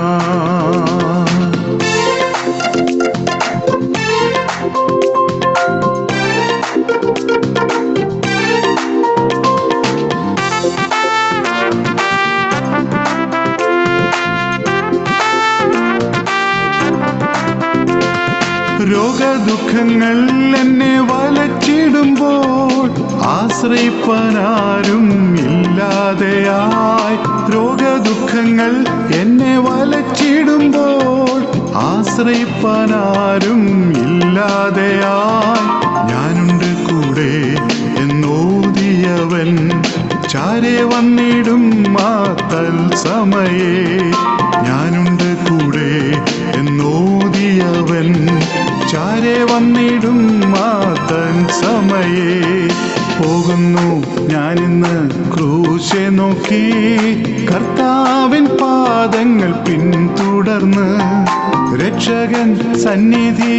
രോഗദുഃഖങ്ങൾ എന്നെ വലച്ചിടുമ്പോൾ ആശ്രയിപ്പാനാരും ഇല്ലാതെയായി. രോഗദുഃഖങ്ങൾ എന്നെ വലച്ചിടുമ്പോൾ ആശ്രയിപ്പാനാരും ഇല്ലാതെയായി. ഞാനുണ്ട് കൂടെ എന്നോദിയവൻ ചാരെ വന്നിടും ആ തൽസമയേ. ഞാനുണ്ട് കൂടെ എന്നോദിയവൻ ചാരെ വന്നിടും ആ തൽസമയേ. പോകുന്നു ഞാനിന്ന് ക്രൂശെ നോക്കി കർത്താവിൻ പാദങ്ങൾ പിന്തുടർന്ന്. രക്ഷകൻ സന്നിധി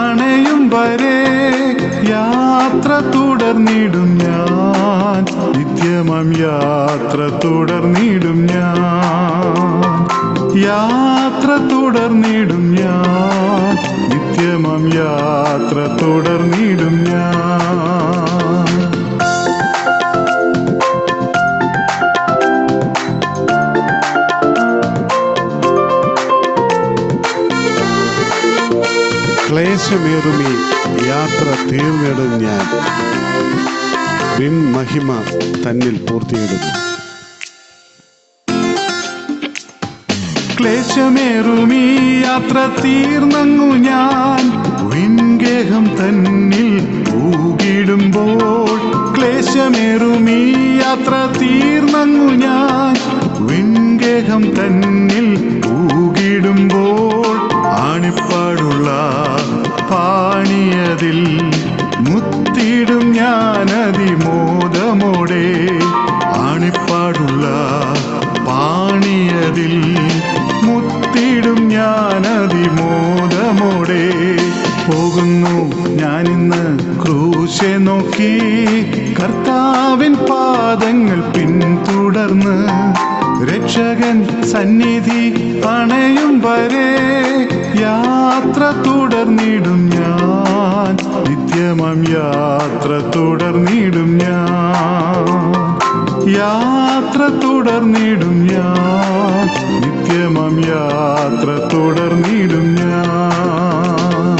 അണയും വരെ യാത്ര തുടർന്നിടും ഞാൻ. നിത്യമം യാത്ര തുടർന്നിടും ഞാൻ. യാത്ര തുടർന്നിടും ഞാൻ. നിത്യമം യാത്ര തുടർന്നിടും ഞാൻ. ക്ലേശമേറുമീ യാത്ര തീർന്നിടും ഞാൻ. വിൻ മഹിമ തന്നിൽ പൂർത്തിയിടുന്നു. ക്ലേശമേറുമീ യാത്ര തീർന്നങ്ങു ഞാൻ വിൻഗേഹം തന്നിൽ പൂകിടുമ്പോൾ. ക്ലേശമേറുമീ യാത്ര തീർന്നങ്ങു ഞാൻ വിൻഗേഹം തന്നിൽ പൂകിടുമ്പോൾ. ആണിപ്പാടുള്ള പാണിയതിൽ മുത്തിടും ഞാൻ അതിമോദമോടെ. ആണിപ്പാടുള്ള പാണിയതിൽ മുത്തിടും ഞാൻ അതിമോദമോടെ. പോകുന്നു ഞാനിന്ന് ക്രൂശെ നോക്കി കർത്താവിൻ പാദങ്ങൾ പിന്തുടർന്ന്. രക്ഷകൻ സന്നിധി അണയും വരെ യാത്ര തുടർന്നിടും ഞാൻ. നിത്യമം യാത്ര തുടർന്നിടും ഞാൻ. യാത്ര തുടർന്നിടും ഞാൻ. നിത്യമം യാത്ര തുടർന്നിടും ഞാൻ.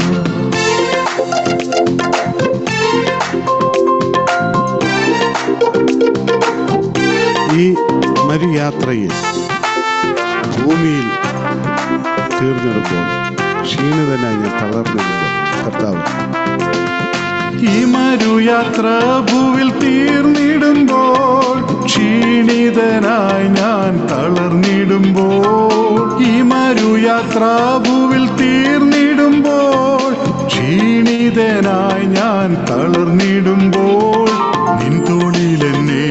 ഈ മരുയാത്രയിൽ ഭൂമിയിൽ തീർന്നിടുമ്പോൾ ക്ഷീണിതനായി ഞാൻ തളർന്നിടുമ്പോൾ കർത്താവ് ഈ മരുയാത്ര ഭൂവിൽ തീർന്നിടുമ്പോൾ ക്ഷീണിതനായി ഞാൻ തളർന്നിടുമ്പോൾ. ഈ മരുയാത്ര ഭൂവിൽ തീർന്നിടുമ്പോൾ ക്ഷീണിതനായി ഞാൻ തളർന്നിടുമ്പോൾ. നിൻ തോളിലെന്നെ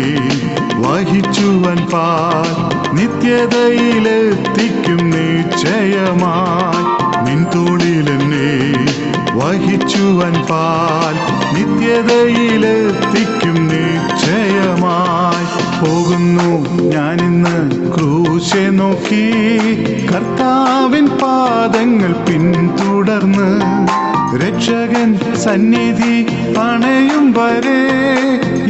വഹിച്ചുവൻ പാൽ നിത്യതയിലെത്തിക്കും നിശ്ചയമായി. നിൻ തോളിലെന്നെ വഹിച്ചുവൻ പാൽ നിത്യതയിലെത്തിക്കും നിശ്ചയമായി. പോകുന്നു ഞാനിന്ന് ക്രൂശെ നോക്കി കർത്താവിൻ പാദങ്ങൾ പിന്തുടർന്ന്. രക്ഷകൻ സന്നിധി അണയും വരെ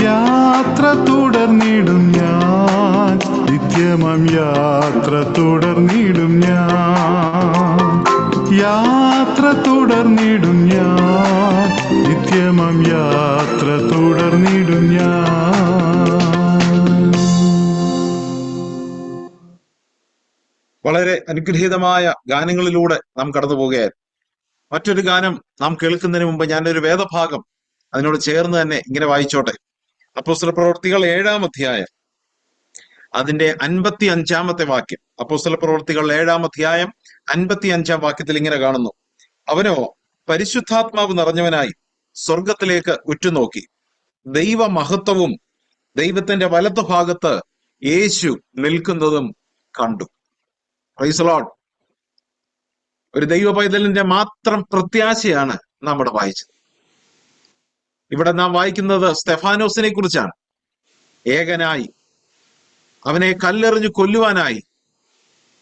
യാത്ര തുടർന്നിടും ഞാൻ. നിത്യമം യാത്ര തുടർന്നിടും ഞാൻ. യാത്ര തുടർന്നിടും ഞാൻ. നിത്യമം യാത്ര തുടർന്നിടും ഞാൻ. വളരെ അനുഗ്രഹീതമായ ഗാനങ്ങളിലൂടെ നാം കടന്നു പോകുകയായിരുന്നു. മറ്റൊരു ഗാനം നാം കേൾക്കുന്നതിന് മുമ്പ് ഞാനൊരു വേദഭാഗം അതിനോട് ചേർന്ന് തന്നെ ഇങ്ങനെ വായിച്ചോട്ടെ. അപ്പോസ്തലപ്രവൃത്തികൾ 7-ാം അധ്യായം അതിന്റെ 55-ാമത്തെ വാക്യം. അപ്പോസ്തലപ്രവൃത്തികൾ 7-ാം അധ്യായം 55-ാം വാക്യത്തിൽ ഇങ്ങനെ കാണുന്നു: അവനോ പരിശുദ്ധാത്മാവ് നിറഞ്ഞവനായി സ്വർഗത്തിലേക്ക് ഉറ്റുനോക്കി ദൈവമഹത്വവും ദൈവത്തിന്റെ വലത്തുഭാഗത്ത് യേശു നിൽക്കുന്നതും കണ്ടു. Praise the Lord. ഒരു ദൈവ പൈതലിന്റെ മാത്രം പ്രത്യാശയാണ് നാം ഇവിടെ വായിച്ചത്. ഇവിടെ നാം വായിക്കുന്നത് സ്തെഫാനോസിനെ കുറിച്ചാണ്. ഏകനായി അവനെ കല്ലെറിഞ്ഞു കൊല്ലുവാനായി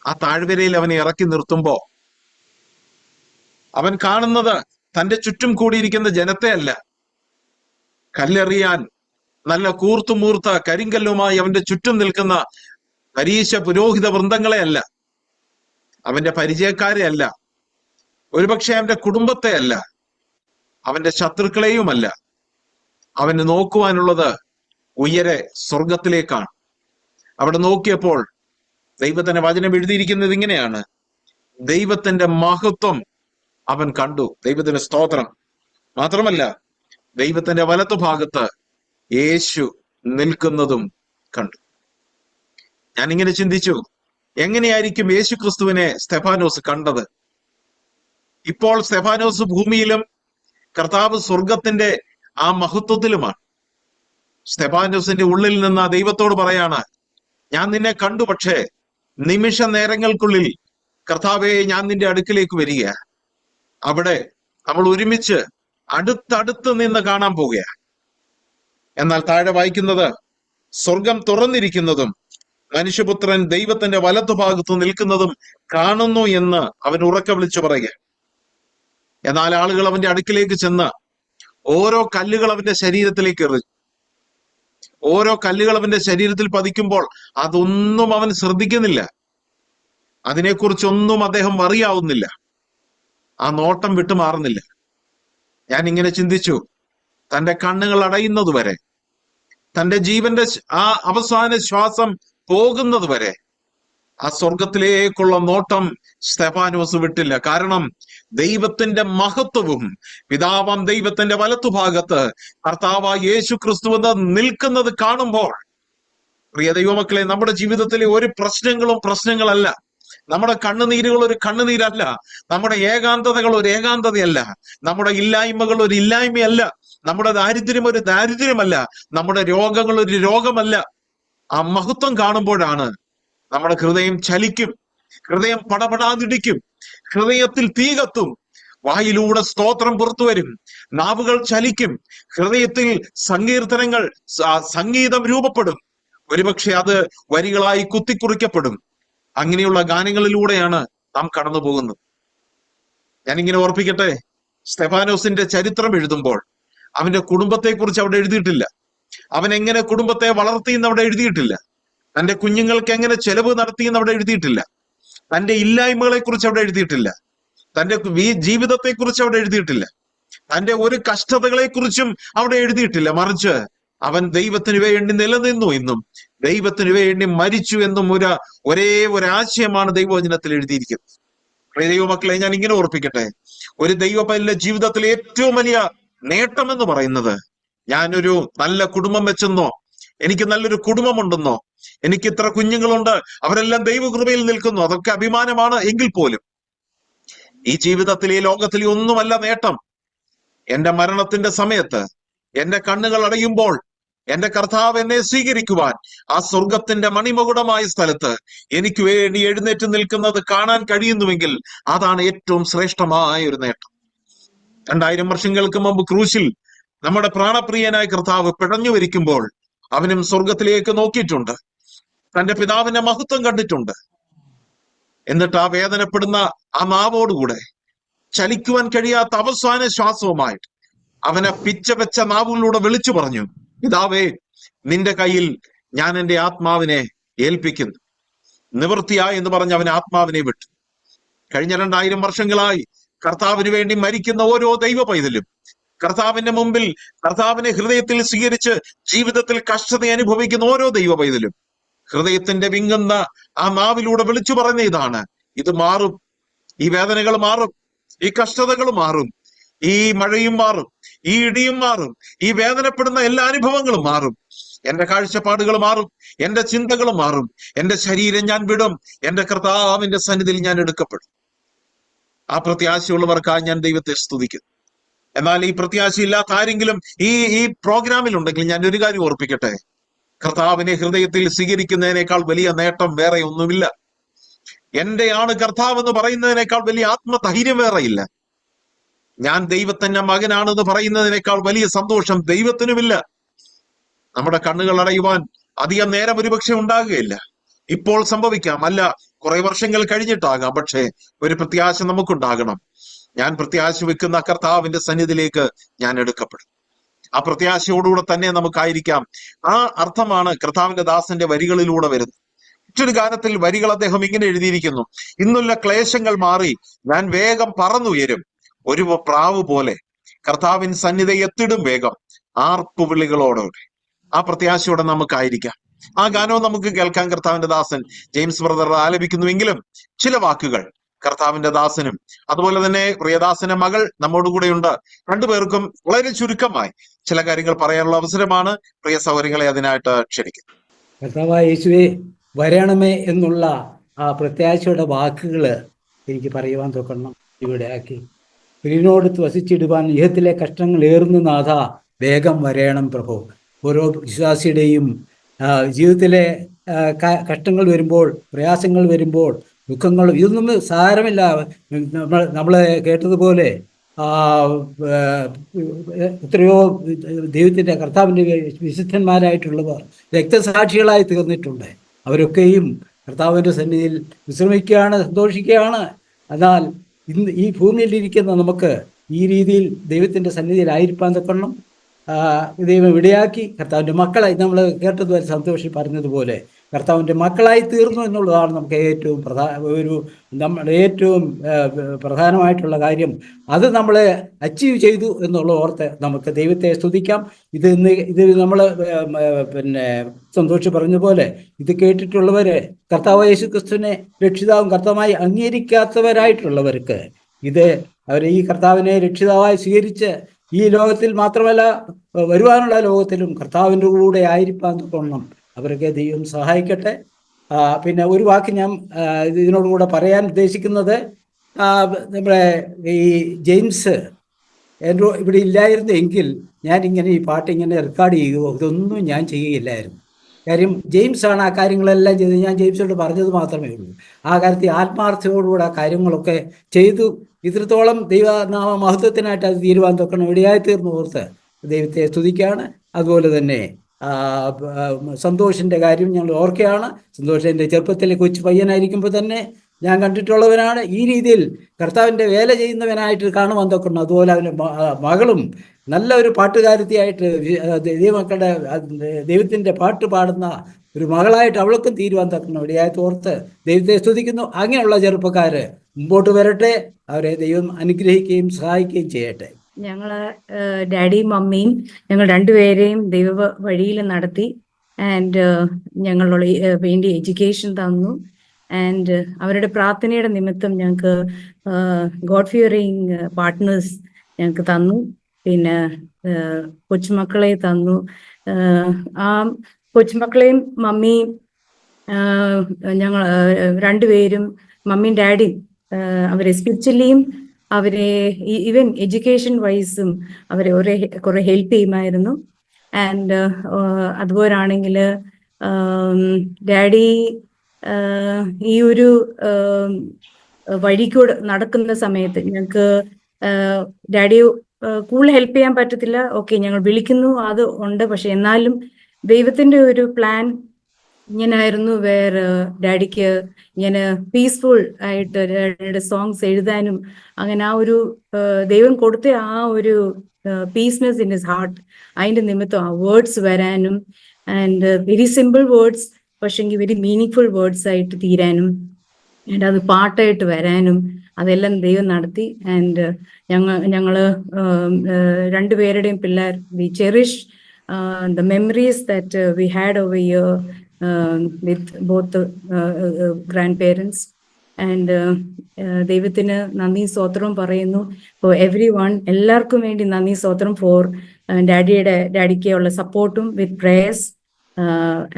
ആ താഴ്വരയിൽ അവനെ ഇറക്കി നിർത്തുമ്പോ അവൻ കാണുന്നത് തന്റെ ചുറ്റും കൂടിയിരിക്കുന്ന ജനത്തെ അല്ല, കല്ലെറിയാൻ നല്ല കൂർത്തുമൂർത്ത കരിങ്കല്ലുമായി അവന്റെ ചുറ്റും നിൽക്കുന്ന പരീശ പുരോഹിത വൃന്ദങ്ങളെ അല്ല, അവന്റെ പരിചയക്കാരെ അല്ല, ഒരുപക്ഷെ അവന്റെ കുടുംബത്തെ അല്ല, അവന്റെ ശത്രുക്കളെയുമല്ല. അവന് നോക്കുവാനുള്ളത് ഉയരെ സ്വർഗത്തിലേക്കാണ്. അവിടെ നോക്കിയപ്പോൾ ദൈവത്തിന്റെ വചനം എഴുതിയിരിക്കുന്നത് ഇങ്ങനെയാണ്: ദൈവത്തിന്റെ മഹത്വം അവൻ കണ്ടു. ദൈവത്തിന് സ്തോത്രം. മാത്രമല്ല, ദൈവത്തിന്റെ വലത്തുഭാഗത്ത് യേശു നിൽക്കുന്നതും കണ്ടു. ഞാൻ ഇങ്ങനെ ചിന്തിച്ചു, എങ്ങനെയായിരിക്കും യേശു ക്രിസ്തുവിനെ സ്തെഫാനോസ് കണ്ടത്? ഇപ്പോൾ സ്തെഫാനോസ് ഭൂമിയിലും കർത്താവ് സ്വർഗത്തിന്റെ ആ മഹത്വത്തിലുമാണ്. സ്തെഫാനോസിന്റെ ഉള്ളിൽ നിന്ന് ആ ദൈവത്തോട് പറയാണ്, ഞാൻ നിന്നെ കണ്ടു, പക്ഷേ നിമിഷ നേരങ്ങൾക്കുള്ളിൽ കർത്താവെ ഞാൻ നിന്റെ അടുക്കിലേക്ക് വരിക. അവിടെ നമ്മൾ ഒരുമിച്ച് അടുത്തടുത്ത് നിന്ന് കാണാൻ പോകുക. എന്നാൽ താഴെ വായിക്കുന്നത്, സ്വർഗം തുറന്നിരിക്കുന്നതും മനുഷ്യപുത്രൻ ദൈവത്തിന്റെ വലത്തുഭാഗത്ത് നിൽക്കുന്നതും കാണുന്നു എന്ന് അവൻ ഉറക്കെ വിളിച്ചു പറയുക. എന്നാൽ ആളുകൾ അവന്റെ അടുക്കിലേക്ക് ചെന്ന് ഓരോ കല്ലുകൾ അവന്റെ ശരീരത്തിലേക്ക് എറിഞ്ഞു. ഓരോ കല്ലുകൾ അവന്റെ ശരീരത്തിൽ പതിക്കുമ്പോൾ അതൊന്നും അവൻ ശ്രദ്ധിക്കുന്നില്ല. അതിനെക്കുറിച്ചൊന്നും അദ്ദേഹം അറിയാവുന്നില്ല. ആ നോട്ടം വിട്ടുമാറുന്നില്ല. ഞാൻ ഇങ്ങനെ ചിന്തിച്ചു, തന്റെ കണ്ണുകൾ അടയുന്നതുവരെ, തന്റെ ജീവന്റെ ആ അവസാന ശ്വാസം പോകുന്നത് വരെ ആ സ്വർഗത്തിലേക്കുള്ള നോട്ടം സ്തെഫാനോസ് വിട്ടില്ല. കാരണം ദൈവത്തിന്റെ മഹത്വവും പിതാവാം ദൈവത്തിന്റെ വലത്തുഭാഗത്ത് കർത്താവായ യേശു ക്രിസ്തു നിൽക്കുന്നത് കാണുമ്പോൾ, പ്രിയ ദൈവമക്കളെ, നമ്മുടെ ജീവിതത്തിലെ ഒരു പ്രശ്നങ്ങളല്ല, നമ്മുടെ കണ്ണുനീരുകൾ ഒരു കണ്ണുനീരല്ല, നമ്മുടെ ഏകാന്തതകൾ ഒരു ഏകാന്തതയല്ല, നമ്മുടെ ഇല്ലായ്മകൾ ഒരു ഇല്ലായ്മയല്ല, നമ്മുടെ ദാരിദ്ര്യം ഒരു ദാരിദ്ര്യമല്ല, നമ്മുടെ രോഗങ്ങൾ ഒരു രോഗമല്ല. ആ മഹത്വം കാണുമ്പോഴാണ് നമ്മുടെ ഹൃദയം ചലിക്കും, ഹൃദയം പടപടാതിടിക്കും, ഹൃദയത്തിൽ തീ കത്തും, വായിലൂടെ സ്തോത്രം പുറത്തു വരും, നാവുകൾ ചലിക്കും, ഹൃദയത്തിൽ സങ്കീർത്തനങ്ങൾ സംഗീതം രൂപപ്പെടും. ഒരുപക്ഷെ അത് വരികളായി കുത്തിക്കുറിക്കപ്പെടും. അങ്ങനെയുള്ള ഗാനങ്ങളിലൂടെയാണ് നാം കടന്നു പോകുന്നത്. ഞാനിങ്ങനെ ഓർപ്പിക്കട്ടെ, സ്തെഫാനോസിന്റെ ചരിത്രം എഴുതുമ്പോൾ അവന്റെ കുടുംബത്തെക്കുറിച്ച് അവിടെ എഴുതിയിട്ടില്ല. അവൻ എങ്ങനെ കുടുംബത്തെ വളർത്തിയെന്ന് അവിടെ എഴുതിയിട്ടില്ല. തന്റെ കുഞ്ഞുങ്ങൾക്ക് എങ്ങനെ ചെലവ് നടത്തിയെന്ന് അവിടെ എഴുതിയിട്ടില്ല. തന്റെ ഇല്ലായ്മകളെ കുറിച്ച് അവിടെ എഴുതിയിട്ടില്ല. തന്റെ ജീവിതത്തെക്കുറിച്ച് അവിടെ എഴുതിയിട്ടില്ല. തന്റെ ഒരു കഷ്ടതകളെ കുറിച്ചും അവിടെ എഴുതിയിട്ടില്ല. മറിച്ച് അവൻ ദൈവത്തിന് വേണ്ടി നിലനിന്നു എന്നും ദൈവത്തിന് വേണ്ടി മരിച്ചു എന്നും ഒരേ ആശയമാണ് ദൈവവചനത്തിൽ എഴുതിയിരിക്കുന്നത്. ദൈവമക്കളെ, ഞാൻ ഇങ്ങനെ ഓർപ്പിക്കട്ടെ, ഒരു ദൈവപൈതലിന്റെ ജീവിതത്തിലെ ഏറ്റവും വലിയ നേട്ടം എന്ന് പറയുന്നത്, ഞാനൊരു നല്ല കുടുംബം വെച്ചെന്നോ, എനിക്ക് നല്ലൊരു കുടുംബമുണ്ടെന്നോ, എനിക്ക് ഇത്ര കുഞ്ഞുങ്ങളുണ്ട്, അവരെല്ലാം ദൈവകൃപയിൽ നിൽക്കുന്നു, അതൊക്കെ അഭിമാനമാണ്. എങ്കിൽ പോലും ഈ ജീവിതത്തിലെ ലോകത്തിലെ ഒന്നുമല്ല നേട്ടം. എന്റെ മരണത്തിന്റെ സമയത്ത് എന്റെ കണ്ണുകൾ അടയുമ്പോൾ എന്റെ കർത്താവ് എന്നെ സ്വീകരിക്കുവാൻ ആ സ്വർഗത്തിന്റെ മണിമകുടമായ സ്ഥലത്ത് എനിക്ക് വേണ്ടി എഴുന്നേറ്റ് നിൽക്കുന്നത് കാണാൻ കഴിയുന്നുവെങ്കിൽ അതാണ് ഏറ്റവും ശ്രേഷ്ഠമായ ഒരു നേട്ടം. 2000 വർഷങ്ങൾക്ക് മുമ്പ് ക്രൂശിൽ നമ്മുടെ പ്രാണപ്രിയനായ കർത്താവ് പിടഞ്ഞു വരിക്കുമ്പോൾ അവനും സ്വർഗത്തിലേക്ക് നോക്കിയിട്ടുണ്ട്, തന്റെ പിതാവിന്റെ മഹത്വം കണ്ടിട്ടുണ്ട്. എന്നിട്ട് ആ വേദനപ്പെടുന്ന ആ നാവോടുകൂടെ ചലിക്കുവാൻ കഴിയാത്ത അവസാന ശ്വാസവുമായിട്ട് അവനെ പിച്ചവെച്ച നാവുകളിലൂടെ വിളിച്ചു പറഞ്ഞു, പിതാവേ, നിന്റെ കയ്യിൽ ഞാൻ എൻ്റെ ആത്മാവിനെ ഏൽപ്പിക്കുന്നു. നിവൃത്തിയായി എന്ന് പറഞ്ഞ് അവൻ ആത്മാവിനെ വിട്ടു. കഴിഞ്ഞ 2000 വർഷങ്ങളായി കർത്താവിന് വേണ്ടി മരിക്കുന്ന ഓരോ ദൈവ പൈതലും, കർത്താവിന്റെ മുമ്പിൽ കർത്താവിനെ ഹൃദയത്തിൽ സ്വീകരിച്ച് ജീവിതത്തിൽ കഷ്ടത അനുഭവിക്കുന്ന ഓരോ ദൈവ പൈതലും ഹൃദയത്തിന്റെ വിങ്ങുന്ന ആ നാവിലൂടെ വിളിച്ചു പറഞ്ഞ ഇതാണ്: ഇത് മാറും, ഈ വേദനകൾ മാറും, ഈ കഷ്ടതകൾ മാറും, ഈ മഴയും മാറും, ഈ ഇടിയും മാറും, ഈ വേദനപ്പെടുന്ന എല്ലാ അനുഭവങ്ങളും മാറും, എന്റെ കാഴ്ചപ്പാടുകൾ മാറും, എന്റെ ചിന്തകൾ മാറും, എന്റെ ശരീരം ഞാൻ വിടും, എന്റെ കർത്താവിന്റെ സന്നിധിയിൽ ഞാൻ എടുക്കപ്പെടും. ആ പ്രത്യാശയുള്ളവർക്കായി ഞാൻ ദൈവത്തെ സ്തുതിക്കുന്നു. എന്നാൽ ഈ പ്രത്യാശയില്ലാത്ത ആരെങ്കിലും ഈ പ്രോഗ്രാമിൽ ഉണ്ടെങ്കിൽ ഞാൻ ഒരു കാര്യം ഓർപ്പിക്കട്ടെ, കർത്താവിനെ ഹൃദയത്തിൽ സ്വീകരിക്കുന്നതിനേക്കാൾ വലിയ നേട്ടം വേറെ ഒന്നുമില്ല. എന്റെയാണ് കർത്താവ് എന്ന് പറയുന്നതിനേക്കാൾ വലിയ ആത്മധൈര്യം വേറെയില്ല. ഞാൻ ദൈവത്തിന്റെ മകനാണെന്ന് പറയുന്നതിനേക്കാൾ വലിയ സന്തോഷം ദൈവത്തിനുമില്ല. നമ്മുടെ കണ്ണുകൾ അടയുവാൻ അധികം നേരം ഒരുപക്ഷെ ഉണ്ടാകുകയില്ല. ഇപ്പോൾ സംഭവിക്കാം, അല്ല കുറെ വർഷങ്ങൾ കഴിഞ്ഞിട്ടാകാം. പക്ഷേ ഒരു പ്രത്യാശ നമുക്കുണ്ടാകണം. ഞാൻ പ്രത്യാശ വെക്കുന്ന കർത്താവിന്റെ സന്നിധിയിലേക്ക് ഞാൻ എടുക്കപ്പെടും. ആ പ്രത്യാശയോടുകൂടെ തന്നെ നമുക്കായിരിക്കാം. ആ അർത്ഥമാണ് കർത്താവിന്റെ ദാസന്റെ വരികളിലൂടെ വരുന്നത്. മറ്റൊരു ഗാനത്തിൽ വരികൾ അദ്ദേഹം ഇങ്ങനെ എഴുതിയിരിക്കുന്നു: ഇന്നുള്ള ക്ലേശങ്ങൾ മാറി ഞാൻ വേഗം പറന്നുയരും, ഒരു പ്രാവ് പോലെ കർത്താവിൻ സന്നിധി എത്തിടും വേഗം ആർപ്പുവിളികളോടെ. ആ പ്രത്യാശയോടെ നമുക്കായിരിക്കാം. ആ ഗാനവും നമുക്ക് കേൾക്കാൻ കർത്താവിന്റെ ദാസൻ ജെയിംസ് ബ്രദർ ആലപിക്കുന്നുവെങ്കിലും ചില വാക്കുകൾ കർത്താവിന്റെ ദാസനും അതുപോലെ തന്നെ പ്രിയദാസന്റെ മകൾ നമ്മോടുകൂടെയുണ്ട്. രണ്ടുപേർക്കും വളരെ ചുരുക്കമായി ചില കാര്യങ്ങൾ പറയാനുള്ള അവസരമാണ്. പ്രിയ സഹോദരങ്ങളെ അതിനായിട്ട് ക്ഷണിക്കുന്നു. കർത്താവായ യേശുവേ വരണമേ എന്നുള്ള ആ പ്രത്യാശയുടെ വാക്കുകൾ എനിക്ക് പറയുവാൻ തൊക്കണം ഇവിടെ ആക്കി. പ്രിയനോടത്ത് വസിച്ചിടുവാൻ ഇഹത്തിലെ കഷ്ടങ്ങൾ ഏറുന്ന നാഥ വേഗം വരേണം പ്രഭു. ഓരോ വിശ്വാസിയുടെയും ജീവിതത്തിലെ കഷ്ടങ്ങൾ വരുമ്പോൾ, പ്രയാസങ്ങൾ വരുമ്പോൾ, ദുഃഖങ്ങൾ, ഇതൊന്നും സാരമില്ല. നമ്മൾ കേട്ടതുപോലെ എത്രയോ ദൈവത്തിൻ്റെ കർത്താവിൻ്റെ വിശുദ്ധന്മാരായിട്ടുള്ളവർ രക്തസാക്ഷികളായി തീർന്നിട്ടുണ്ട്. അവരൊക്കെയും കർത്താവിൻ്റെ സന്നിധിയിൽ വിശ്രമിക്കുകയാണ്, സന്തോഷിക്കുകയാണ്. എന്നാൽ ഇന്ന് ഈ ഭൂമിയിലിരിക്കുന്ന നമുക്ക് ഈ രീതിയിൽ ദൈവത്തിൻ്റെ സന്നിധിയിലായിരിക്കാൻ തക്കണം ദൈവം ഇടയാക്കി കർത്താവിൻ്റെ മക്കളായി, നമ്മൾ കേട്ടതുപോലെ സന്തോഷി പറഞ്ഞതുപോലെ കർത്താവിൻ്റെ മക്കളായി തീർന്നു എന്നുള്ളതാണ് നമുക്ക് ഏറ്റവും ഏറ്റവും പ്രധാനമായിട്ടുള്ള കാര്യം. അത് നമ്മൾ അച്ചീവ് ചെയ്തു എന്നുള്ള ഓർത്ത് നമുക്ക് ദൈവത്തെ സ്തുതിക്കാം. ഇത് നമ്മൾ സന്തോഷി പറഞ്ഞതുപോലെ ഇത് കേട്ടിട്ടുള്ളവര് കർത്താവ് യേശു ക്രിസ്തുവിനെ രക്ഷിതാവും കർത്താവായി അംഗീകരിക്കാത്തവരായിട്ടുള്ളവർക്ക് അവരെ ഈ കർത്താവിനെ രക്ഷിതാവായി സ്വീകരിച്ച് ഈ ലോകത്തിൽ മാത്രമല്ല വരുവാനുള്ള ലോകത്തിലും കർത്താവിൻ്റെ കൂടെ ആയിരിക്കാൻ തോന്നണം. അവർക്ക് ദൈവം സഹായിക്കട്ടെ. പിന്നെ ഒരു വാക്ക് ഞാൻ ഇതിനോടുകൂടെ പറയാൻ ഉദ്ദേശിക്കുന്നത്, നമ്മുടെ ഈ ജെയിംസ് ഇവിടെ ഇല്ലായിരുന്നെങ്കിൽ ഞാനിങ്ങനെ ഈ പാട്ട് ഇങ്ങനെ റെക്കോർഡ് ചെയ്യുകയോ ഇതൊന്നും ഞാൻ ചെയ്യുകയില്ലായിരുന്നു. കാര്യം ജെയിംസ് ആണ് ആ കാര്യങ്ങളെല്ലാം ചെയ്ത്. ഞാൻ ജെയിംസോട് പറഞ്ഞത് മാത്രമേ ഉള്ളൂ. ആ കാര്യത്തിൽ ആത്മാർത്ഥതയോടുകൂടെ ആ കാര്യങ്ങളൊക്കെ ചെയ്തു. ഇത്രത്തോളം ദൈവനാമ മഹത്വത്തിനായിട്ട് അത് തീരുവാൻ തൊക്കണം ഇടയായി തീർന്നു ഓർത്ത് ദൈവത്തെ സ്തുതിക്കുകയാണ്. അതുപോലെ തന്നെ സന്തോഷിൻ്റെ കാര്യം ഞങ്ങൾ ഓർക്കുകയാണ്. സന്തോഷിൻ്റെ ചെറുപ്പത്തിലെ കൊച്ചു പയ്യനായിരിക്കുമ്പോൾ തന്നെ ഞാൻ കണ്ടിട്ടുള്ളവനാണ്. ഈ രീതിയിൽ കർത്താവിൻ്റെ വേല ചെയ്യുന്നവനായിട്ട് കാണുവാൻ തൊക്കണം. അതുപോലെ അവൻ്റെ മകളും നല്ല ഒരു പാട്ടുകാരത്തിയായിട്ട് ദൈവമക്കളുടെ ദൈവത്തിൻ്റെ പാട്ട് പാടുന്ന ഒരു മകളായിട്ട് അവൾക്കും തീരുവാൻ തക്കണം ഇടയായിട്ട് ഓർത്ത് ദൈവത്തെ സ്തുതിക്കുന്നു. അങ്ങനെയുള്ള ചെറുപ്പക്കാർ മുമ്പോട്ട് വരട്ടെ. അവരെ ദൈവം അനുഗ്രഹിക്കുകയും സഹായിക്കുകയും ചെയ്യട്ടെ. ഞങ്ങള് ഡാഡിയും മമ്മിയും ഞങ്ങൾ രണ്ടുപേരെയും ദൈവ വഴിയിൽ നടത്തി. ആൻഡ് ഞങ്ങളുടെ വേണ്ടി എഡ്യൂക്കേഷൻ തന്നു. ആൻഡ് അവരുടെ പ്രാർത്ഥനയുടെ നിമിത്തം ഞങ്ങൾക്ക് ഗോഡ് ഫിയറിങ് പാർട്ട്നേഴ്സ് ഞങ്ങൾക്ക് തന്നു. പിന്നെ കൊച്ചുമക്കളെ തന്നു. ആ കൊച്ചുമക്കളെയും മമ്മിയും ഞങ്ങൾ രണ്ടുപേരും മമ്മിയും ഡാഡിയും അവരെ സ്പിരിച്വലിയും അവരെ ഈവൻ എഡ്യൂക്കേഷൻ വൈസും അവരെ കുറെ ഹെൽപ്പ് ചെയ്യുമായിരുന്നു. ആൻഡ് അതുപോലാണെങ്കിൽ ഡാഡി ഈ ഒരു വഴിക്കൂടെ നടക്കുന്ന സമയത്ത് ഞങ്ങൾക്ക് ഡാഡി കൂടുതൽ ഹെൽപ്പ് ചെയ്യാൻ പറ്റത്തില്ല. ഓക്കെ, ഞങ്ങൾ വിളിക്കുന്നു, അത് ഉണ്ട്. പക്ഷെ എന്നാലും ദൈവത്തിന്റെ ഒരു പ്ലാൻ ഇങ്ങനായിരുന്നു. വേറെ ഡാഡിക്ക് ഇങ്ങനെ പീസ്ഫുൾ ആയിട്ട് ഡാഡിയുടെ സോങ്സ് എഴുതാനും അങ്ങനെ ആ ഒരു ദൈവം കൊടുത്ത ആ ഒരു പീസ്നെസ് ഇൻ ഹിസ് ഹാർട്ട്, അതിന്റെ നിമിത്തം ആ വേർഡ്സ് വരാനും ആൻഡ് വെരി സിമ്പിൾ വേർഡ്സ് പക്ഷെങ്കിൽ വെരി മീനിങ് വേർഡ്സ് ആയിട്ട് തീരാനും ആൻഡ് അത് പാട്ടായിട്ട് വരാനും അതെല്ലാം ദൈവം നടത്തി. ആൻഡ് ഞങ്ങള് രണ്ടുപേരുടെയും പിള്ളേർ we cherish the memories that we had over here with both the grandparents. And ദൈവത്തിന് നന്ദി സ്തോത്രം പറയുന്നു ഫോർ എവ്രി വൺ. എല്ലാവർക്കും വേണ്ടി നന്ദി സ്തോത്രം ഫോർ ഡാഡിക്ക് ഉള്ള സപ്പോർട്ടും വിത്ത് പ്രേയേഴ്സ്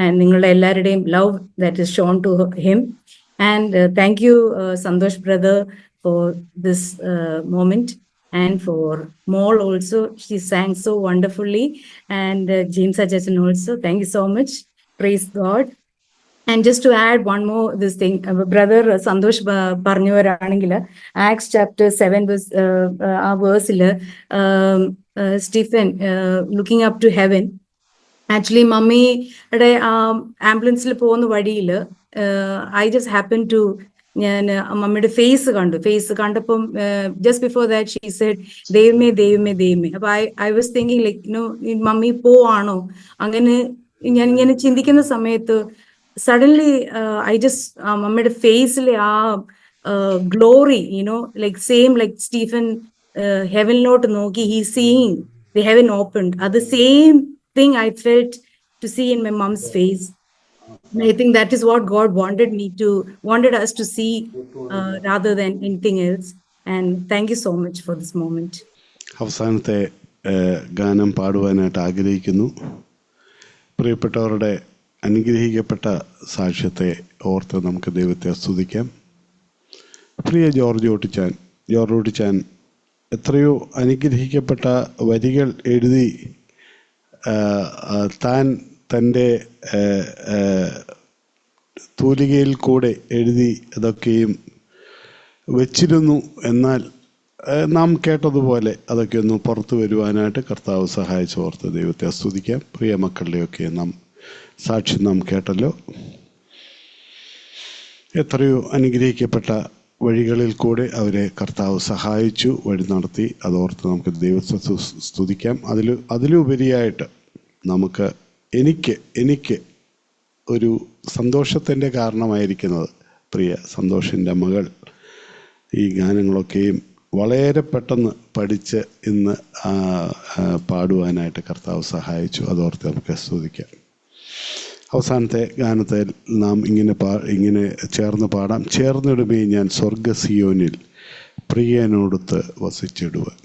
ആൻഡ് നിങ്ങളുടെ എല്ലാവരുടെയും love that is shown to him. And thank you Santhosh brother for this moment. And for Mol also, she sang so wonderfully. And James Ajachan also, thank you so much. Praise God. And just to add one more this thing, brother Santosh പറഞ്ഞവരാണെങ്കിൽ Acts chapter 7 verse ആ വേഴ്സിൽ Stephen looking up to heaven. Actually മമ്മിയുടെ ആംബുലൻസിൽ പോകുന്ന വഴിയിൽ I just happened to ഞാൻ മമ്മിയുടെ ഫേസ് കണ്ടപ്പം just before that she said ദൈവമേ ദൈവമേ ദൈവമേ. അപ്പൊ I was thinking like mummy പോവാണോ അങ്ങനെ ഞാൻ ഇങ്ങനെ ചിന്തിക്കുന്ന സമയത്ത് സഡൻലി ഐ ജസ്റ്റ് മമ്മിയുടെ ഫേസിലെ ആ glory like same like Stephen ഹെവനിലോട്ട് നോക്കി he seeing the heaven opened. അത് same thing I felt to see in my mum's face. I think that is what God wanted us to see rather than anything else. And thank you so much for this moment. അവസാനത്തെ ഗാനം പാടുവാനായിട്ട് ആഗ്രഹിക്കുന്നു. പ്രിയപ്പെട്ടവരുടെ അനുഗ്രഹിക്കപ്പെട്ട സാക്ഷ്യത്തെ ഓർത്ത് നമുക്ക് ദൈവത്തെ സ്തുതിക്കാം. പ്രിയ ജോർജ് ഓട്ടിച്ചാൻ എത്രയോ അനുഗ്രഹിക്കപ്പെട്ട വരികൾ എഴുതി താൻ തൻ്റെ തൂലികയിൽ കൂടെ എഴുതി അതൊക്കെയും വച്ചിരുന്നു. എന്നാൽ നാം കേട്ടതുപോലെ അതൊക്കെ ഒന്ന് പുറത്തു വരുവാനായിട്ട് കർത്താവ് സഹായിച്ചോർത്ത് ദൈവത്തെ സ്തുതിക്കാം. പ്രിയ മക്കളുടെയൊക്കെ സാക്ഷ്യം നാം കേട്ടല്ലോ. എത്രയോ അനുഗ്രഹിക്കപ്പെട്ട വഴികളിൽ കൂടെ അവരെ കർത്താവ് സഹായിച്ചു, വഴി നടത്തി. അതോർത്ത് നമുക്ക് ദൈവത്തെ സ്തുതിക്കാം. അതിലുപരിയായിട്ട് നമുക്ക് എനിക്ക് ഒരു സന്തോഷത്തിൻ്റെ കാരണമായിരിക്കുന്നത് പ്രിയ സന്തോഷിൻ്റെ മകൾ ഈ ഗാനങ്ങളൊക്കെയും വളരെ പെട്ടെന്ന് പഠിച്ച് ഇന്ന് പാടുവാനായിട്ട് കർത്താവ് സഹായിച്ചു. അതോർത്ത് നമുക്ക് സ്തുതിക്കാം. അവസാനത്തെ ഗാനത്തിൽ നാം ഇങ്ങനെ ചേർന്ന് പാടാം. ചേർന്നിടുമേ ഞാൻ സ്വർഗസിയോനിൽ പ്രിയനോടൊത്ത് വസിച്ചിടുവാൻ.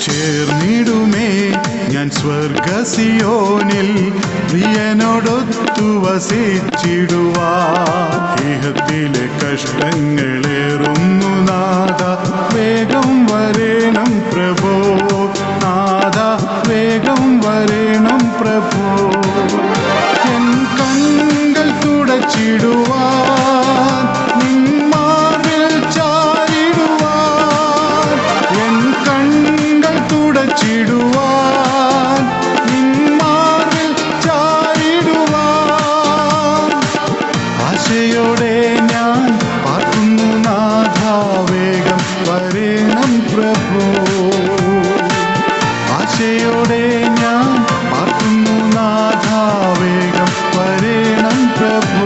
ചേർന്നിടുമേ ഞാൻ സ്വർഗസിയോനിൽ പ്രിയനോടൊത്തു വസിച്ചിടുവാൻ. ഇഹത്തിലെ കഷ്ടങ്ങളേറുന്നു നാഥ, വേഗം വരേണം പ്രഭോ. നാഥ വേഗം വരേണം പ്രഭോ. എൻ കണ്ണുകൾ തുടച്ചിടുവാൻ നിന്മാറിൽ ചാരിടുവാൻ. എൻ കണ്ണുകൾ തുടച്ചിടുവാൻ നിന്മാറിൽ ചാരിടുവാൻ. ആശയോടെ ഞാൻ പാർക്കുന്നു നാഥ, വേഗം വരേണം പ്രഭോ. ആശയോടെ ഞാൻ പാർക്കുന്നു നാഥ, വേഗം വരേണം പ്രഭോ.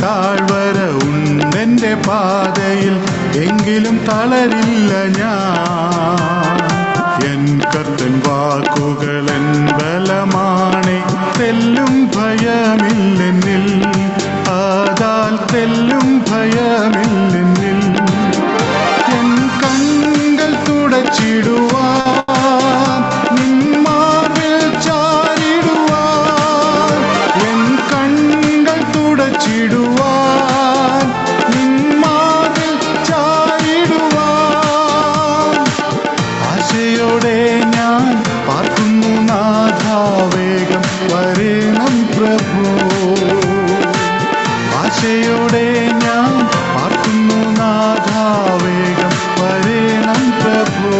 താഴ്വര ഉണ്ടെൻ്റെ പാതയിൽ, എങ്കിലും തളരില്ല ഞാൻ. എൻ കർത്തൻ വാക്കുകൾ എൻ ബലമാണേ, തെല്ലും ഭയമില്ലെന്നിൽ. ആദാൽ തെല്ലും ഭയമില്ലെന്നിൽ. എൻ കണ്ണുകൾ തുടച്ചിടുവാൻ നിന്മാറിൽ ചാരിടുവാൻ. എൻ കണ്ണുകൾ തുടച്ചിടുവാൻ നിന്മാറിൽ ചാരിടുവാൻ. ആശയോടെ ഞാൻ പാർക്കുന്നു നാഥ, വേഗം വരേണം പ്രഭോ. ആശയോടെ ഞാൻ പാർക്കുന്നു നാഥ, വേഗം വരേണം പ്രഭോ.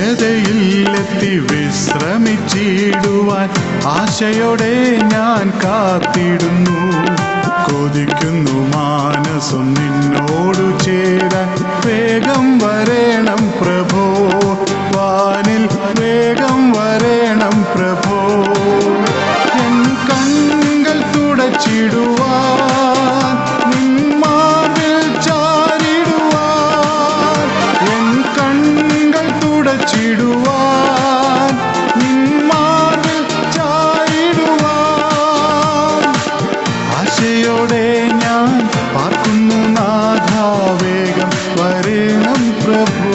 നിത്യതയിലെത്തി വിശ്രമിച്ചിടുവാൻ ആശയോടെ ഞാൻ കാത്തിടുന്നു. കൊതിക്കുന്നു മാനസം നിന്നോടു ചേരാൻ, വേഗം വരേണം പ്രഭോ. വാനിൽ വേഗം വരേണം പ്രഭോ. എൻ കണ്ണുകൾ തുടച്ചിടുവാൻ നിന്മാറിൽ ചാരിടുവാൻ. എൻ കണ്ണുകൾ തുടച്ചിടുവാൻ നിന്മാറിൽ ചാരിടുവാൻ. ആശയോടെ ഞാൻ പാർക്കുന്നു നാഥ, വേഗം പ്രഭോ.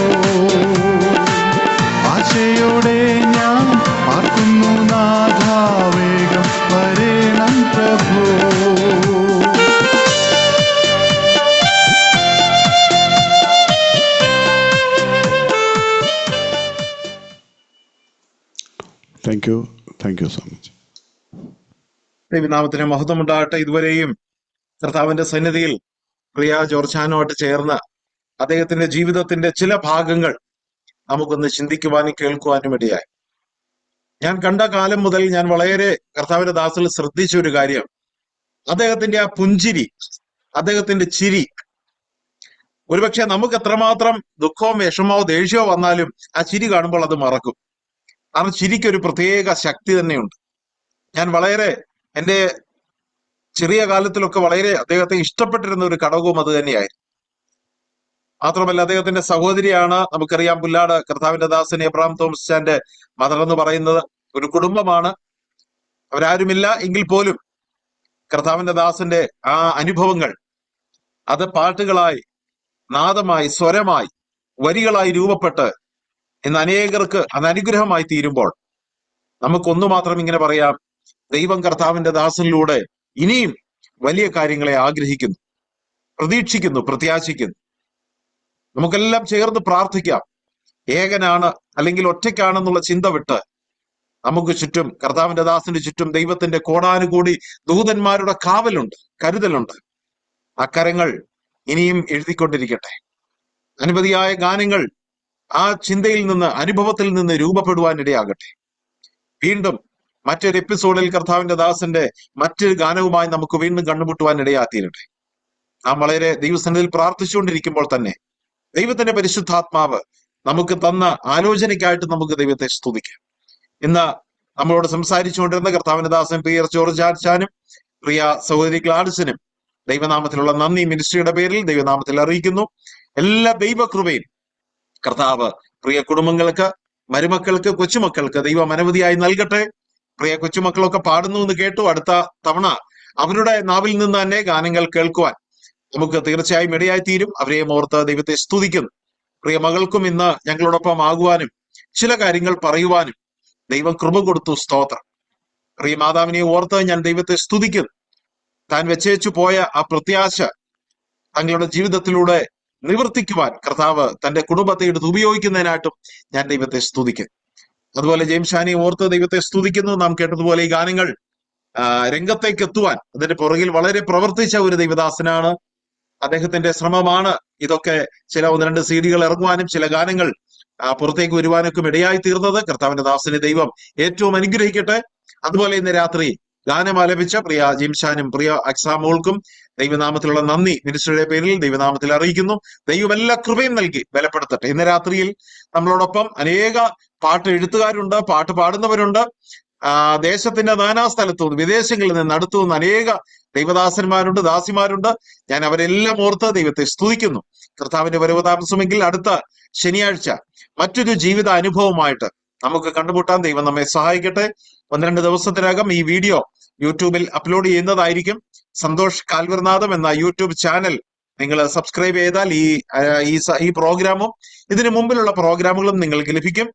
ആശയോടെ ഞാൻ പാർക്കുന്നു നാഥ, വേഗം വരേണം പ്രഭോ. Thank you so much. ദൈവനാമത്തിന് മഹത്വം ഉണ്ടാകട്ടെ. ഇതുവരെയും കർത്താവിന്റെ സന്നിധിയിൽ പ്രിയ ജോർജാനുമായിട്ട് ചേർന്ന് അദ്ദേഹത്തിന്റെ ജീവിതത്തിന്റെ ചില ഭാഗങ്ങൾ നമുക്കൊന്ന് ചിന്തിക്കുവാനും കേൾക്കുവാനും ഇടയായി. ഞാൻ കണ്ട കാലം മുതൽ ഞാൻ വളരെ കർത്താവിന്റെ ദാസിൽ ശ്രദ്ധിച്ച ഒരു കാര്യം, അദ്ദേഹത്തിന്റെ ആ പുഞ്ചിരി, അദ്ദേഹത്തിന്റെ ചിരി. ഒരുപക്ഷെ നമുക്ക് എത്രമാത്രം ദുഃഖമോ വിഷമോ ദേഷ്യമോ വന്നാലും ആ ചിരി കാണുമ്പോൾ അത് മറക്കും. കാരണം ചിരിക്കൊരു പ്രത്യേക ശക്തി തന്നെയുണ്ട്. ഞാൻ വളരെ എൻ്റെ ചെറിയ കാലത്തിലൊക്കെ വളരെ അദ്ദേഹത്തെ ഇഷ്ടപ്പെട്ടിരുന്ന ഒരു ഘടകവും അത് തന്നെയായിരുന്നു. മാത്രമല്ല അദ്ദേഹത്തിന്റെ സഹോദരിയാണ്, നമുക്കറിയാം, പുല്ലാട് കർത്താവിന്റെ ദാസൻ എബ്രഹാം തോമസ് ചാന്റെ മദർ എന്ന് പറയുന്നത്. ഒരു കുടുംബമാണ്, അവരാരുമില്ല എങ്കിൽ പോലും കർത്താവിന്റെ ദാസന്റെ ആ അനുഭവങ്ങൾ അത് പാട്ടുകളായി, നാദമായി, സ്വരമായി, വരികളായി രൂപപ്പെട്ട് ഇന്ന് അനേകർക്ക് അത് അനുഗ്രഹമായി തീരുമ്പോൾ നമുക്കൊന്നു മാത്രം ഇങ്ങനെ പറയാം, ദൈവം കർത്താവിന്റെ ദാസനിലൂടെ ഇനിയും വലിയ കാര്യങ്ങളെ ആഗ്രഹിക്കുന്നു, പ്രതീക്ഷിക്കുന്നു, പ്രത്യാശിക്കുന്നു. നമുക്കെല്ലാം ചേർന്ന് പ്രാർത്ഥിക്കാം. ഏകനാണ് അല്ലെങ്കിൽ ഒറ്റയ്ക്കാണെന്നുള്ള ചിന്ത വിട്ട് നമുക്ക് ചുറ്റും, കർത്താവിന്റെ ദാസന്റെ ചുറ്റും ദൈവത്തിന്റെ കോടാനുകൂടി ദൂതന്മാരുടെ കാവലുണ്ട്, കരുതലുണ്ട്. അക്കരങ്ങൾ ഇനിയും എഴുതിക്കൊണ്ടിരിക്കട്ടെ. അനവധിയായ ഗാനങ്ങൾ ആ ചിന്തയിൽ നിന്ന്, അനുഭവത്തിൽ നിന്ന് രൂപപ്പെടുവാൻ ഇടയാകട്ടെ. വീണ്ടും മറ്റൊരു എപ്പിസോഡിൽ കർത്താവിന്റെ ദാസന്റെ മറ്റൊരു ഗാനവുമായി നമുക്ക് വീണ്ടും കണ്ടുമുട്ടുവാൻ ഇടയാത്തീരട്ടെ. നാം വളരെ ദൈവസന്നിധിയിൽ പ്രാർത്ഥിച്ചുകൊണ്ടിരിക്കുമ്പോൾ തന്നെ ദൈവത്തിന്റെ പരിശുദ്ധാത്മാവ് നമുക്ക് തന്ന ആലോചനയ്ക്കായിട്ട് നമുക്ക് ദൈവത്തെ സ്തുതിക്കാം. ഇന്ന് നമ്മളോട് സംസാരിച്ചുകൊണ്ടിരുന്ന കർത്താവിന്റെ ദാസൻ പ്രിയ ജോർജാനും പ്രിയ സഹോദരി ഗ്ലാഡിസിനും ദൈവനാമത്തിലുള്ള നന്ദി മിനിസ്ട്രിയുടെ പേരിൽ ദൈവനാമത്തിൽ അറിയിക്കുന്നു. എല്ലാ ദൈവകൃപയും കർത്താവ് പ്രിയ കുടുംബങ്ങൾക്ക്, മരുമക്കൾക്ക്, കൊച്ചുമക്കൾക്ക് ദൈവം അനവധിയായി നൽകട്ടെ. പ്രിയ കൊച്ചുമക്കളൊക്കെ പാടുന്നു എന്ന് കേട്ടു. അടുത്ത തവണ അവരുടെ നാവിൽ നിന്ന് തന്നെ ഗാനങ്ങൾ കേൾക്കുവാൻ നമുക്ക് തീർച്ചയായും ഇടയായി തീരും. അവരെയും ഓർത്ത് ദൈവത്തെ സ്തുതിക്കുന്നു. പ്രിയ മകൾക്കും ഇന്ന് ഞങ്ങളോടൊപ്പം ആകുവാനും ചില കാര്യങ്ങൾ പറയുവാനും ദൈവം കൃപ കൊടുത്തു. സ്തോത്രം. പ്രിയ മാതാവിനെ ഓർത്ത് ഞാൻ ദൈവത്തെ സ്തുതിക്കുന്നു. താൻ വെച്ചേച്ചു പോയ ആ പ്രത്യാശ തങ്ങളുടെ ജീവിതത്തിലൂടെ നിവർത്തിക്കുവാൻ കർത്താവ് തന്റെ കുടുംബത്തെ എടുത്ത് ഉപയോഗിക്കുന്നതിനായിട്ടും ഞാൻ ദൈവത്തെ സ്തുതിക്കുന്നു. അതുപോലെ ജെയിംഷാനെ ഓർത്ത് ദൈവത്തെ സ്തുതിക്കുന്നു. നാം കേട്ടതുപോലെ ഈ ഗാനങ്ങൾ രംഗത്തേക്ക് എത്തുവാൻ അതിന്റെ പുറകിൽ വളരെ പ്രവർത്തിച്ച ഒരു ദൈവദാസനാണ്. അദ്ദേഹത്തിന്റെ ശ്രമമാണ് ഇതൊക്കെ. ചില 1-2 CD ഇറങ്ങുവാനും ചില ഗാനങ്ങൾ പുറത്തേക്ക് വരുവാനൊക്കെ ഇടയായി തീർന്നത്. കർത്താവിന്റെ ദാസനെ ദൈവം ഏറ്റവും അനുഗ്രഹിക്കട്ടെ. അതുപോലെ ഇന്ന് രാത്രി ഗാനം ആലപിച്ച പ്രിയ ജിംഷാനും പ്രിയ അക്സാമോൾക്കും ദൈവനാമത്തിലുള്ള നന്ദി മിനിസ്ട്രിയുടെ പേരിൽ ദൈവനാമത്തിൽ അറിയിക്കുന്നു. ദൈവം എല്ലാ കൃപയും നൽകി ബലപ്പെടുത്തട്ടെ. ഇന്ന് രാത്രിയിൽ നമ്മളോടൊപ്പം അനേക പാട്ട് എഴുത്തുകാരുണ്ട്, പാട്ട് പാടുന്നവരുണ്ട്. ദേശത്തിന്റെ നാനാസ്ഥലത്തുനിന്ന്, വിദേശങ്ങളിൽ നിന്ന്, അടുത്തുനിന്ന് അനേക ദൈവദാസന്മാരുണ്ട്, ദാസിമാരുണ്ട്. ഞാൻ അവരെല്ലാം ഓർത്ത് ദൈവത്തെ സ്തുതിക്കുന്നു. കർത്താവിന്റെ വരവ് താമസമെങ്കിൽ അടുത്ത ശനിയാഴ്ച മറ്റൊരു ജീവിത അനുഭവമായിട്ട് നമുക്ക് കണ്ടുമുട്ടാൻ ദൈവം നമ്മെ സഹായിക്കട്ടെ. 1-2 ദിവസത്തിനകം ഈ വീഡിയോ യൂട്യൂബിൽ അപ്ലോഡ് ചെയ്യുന്നതായിരിക്കും. സന്തോഷ് കാൽവർനാഥം എന്ന യൂട്യൂബ് ചാനൽ നിങ്ങൾ സബ്സ്ക്രൈബ് ചെയ്താൽ ഈ പ്രോഗ്രാമും ഇതിനു മുമ്പിലുള്ള പ്രോഗ്രാമുകളും നിങ്ങൾക്ക് ലഭിക്കും.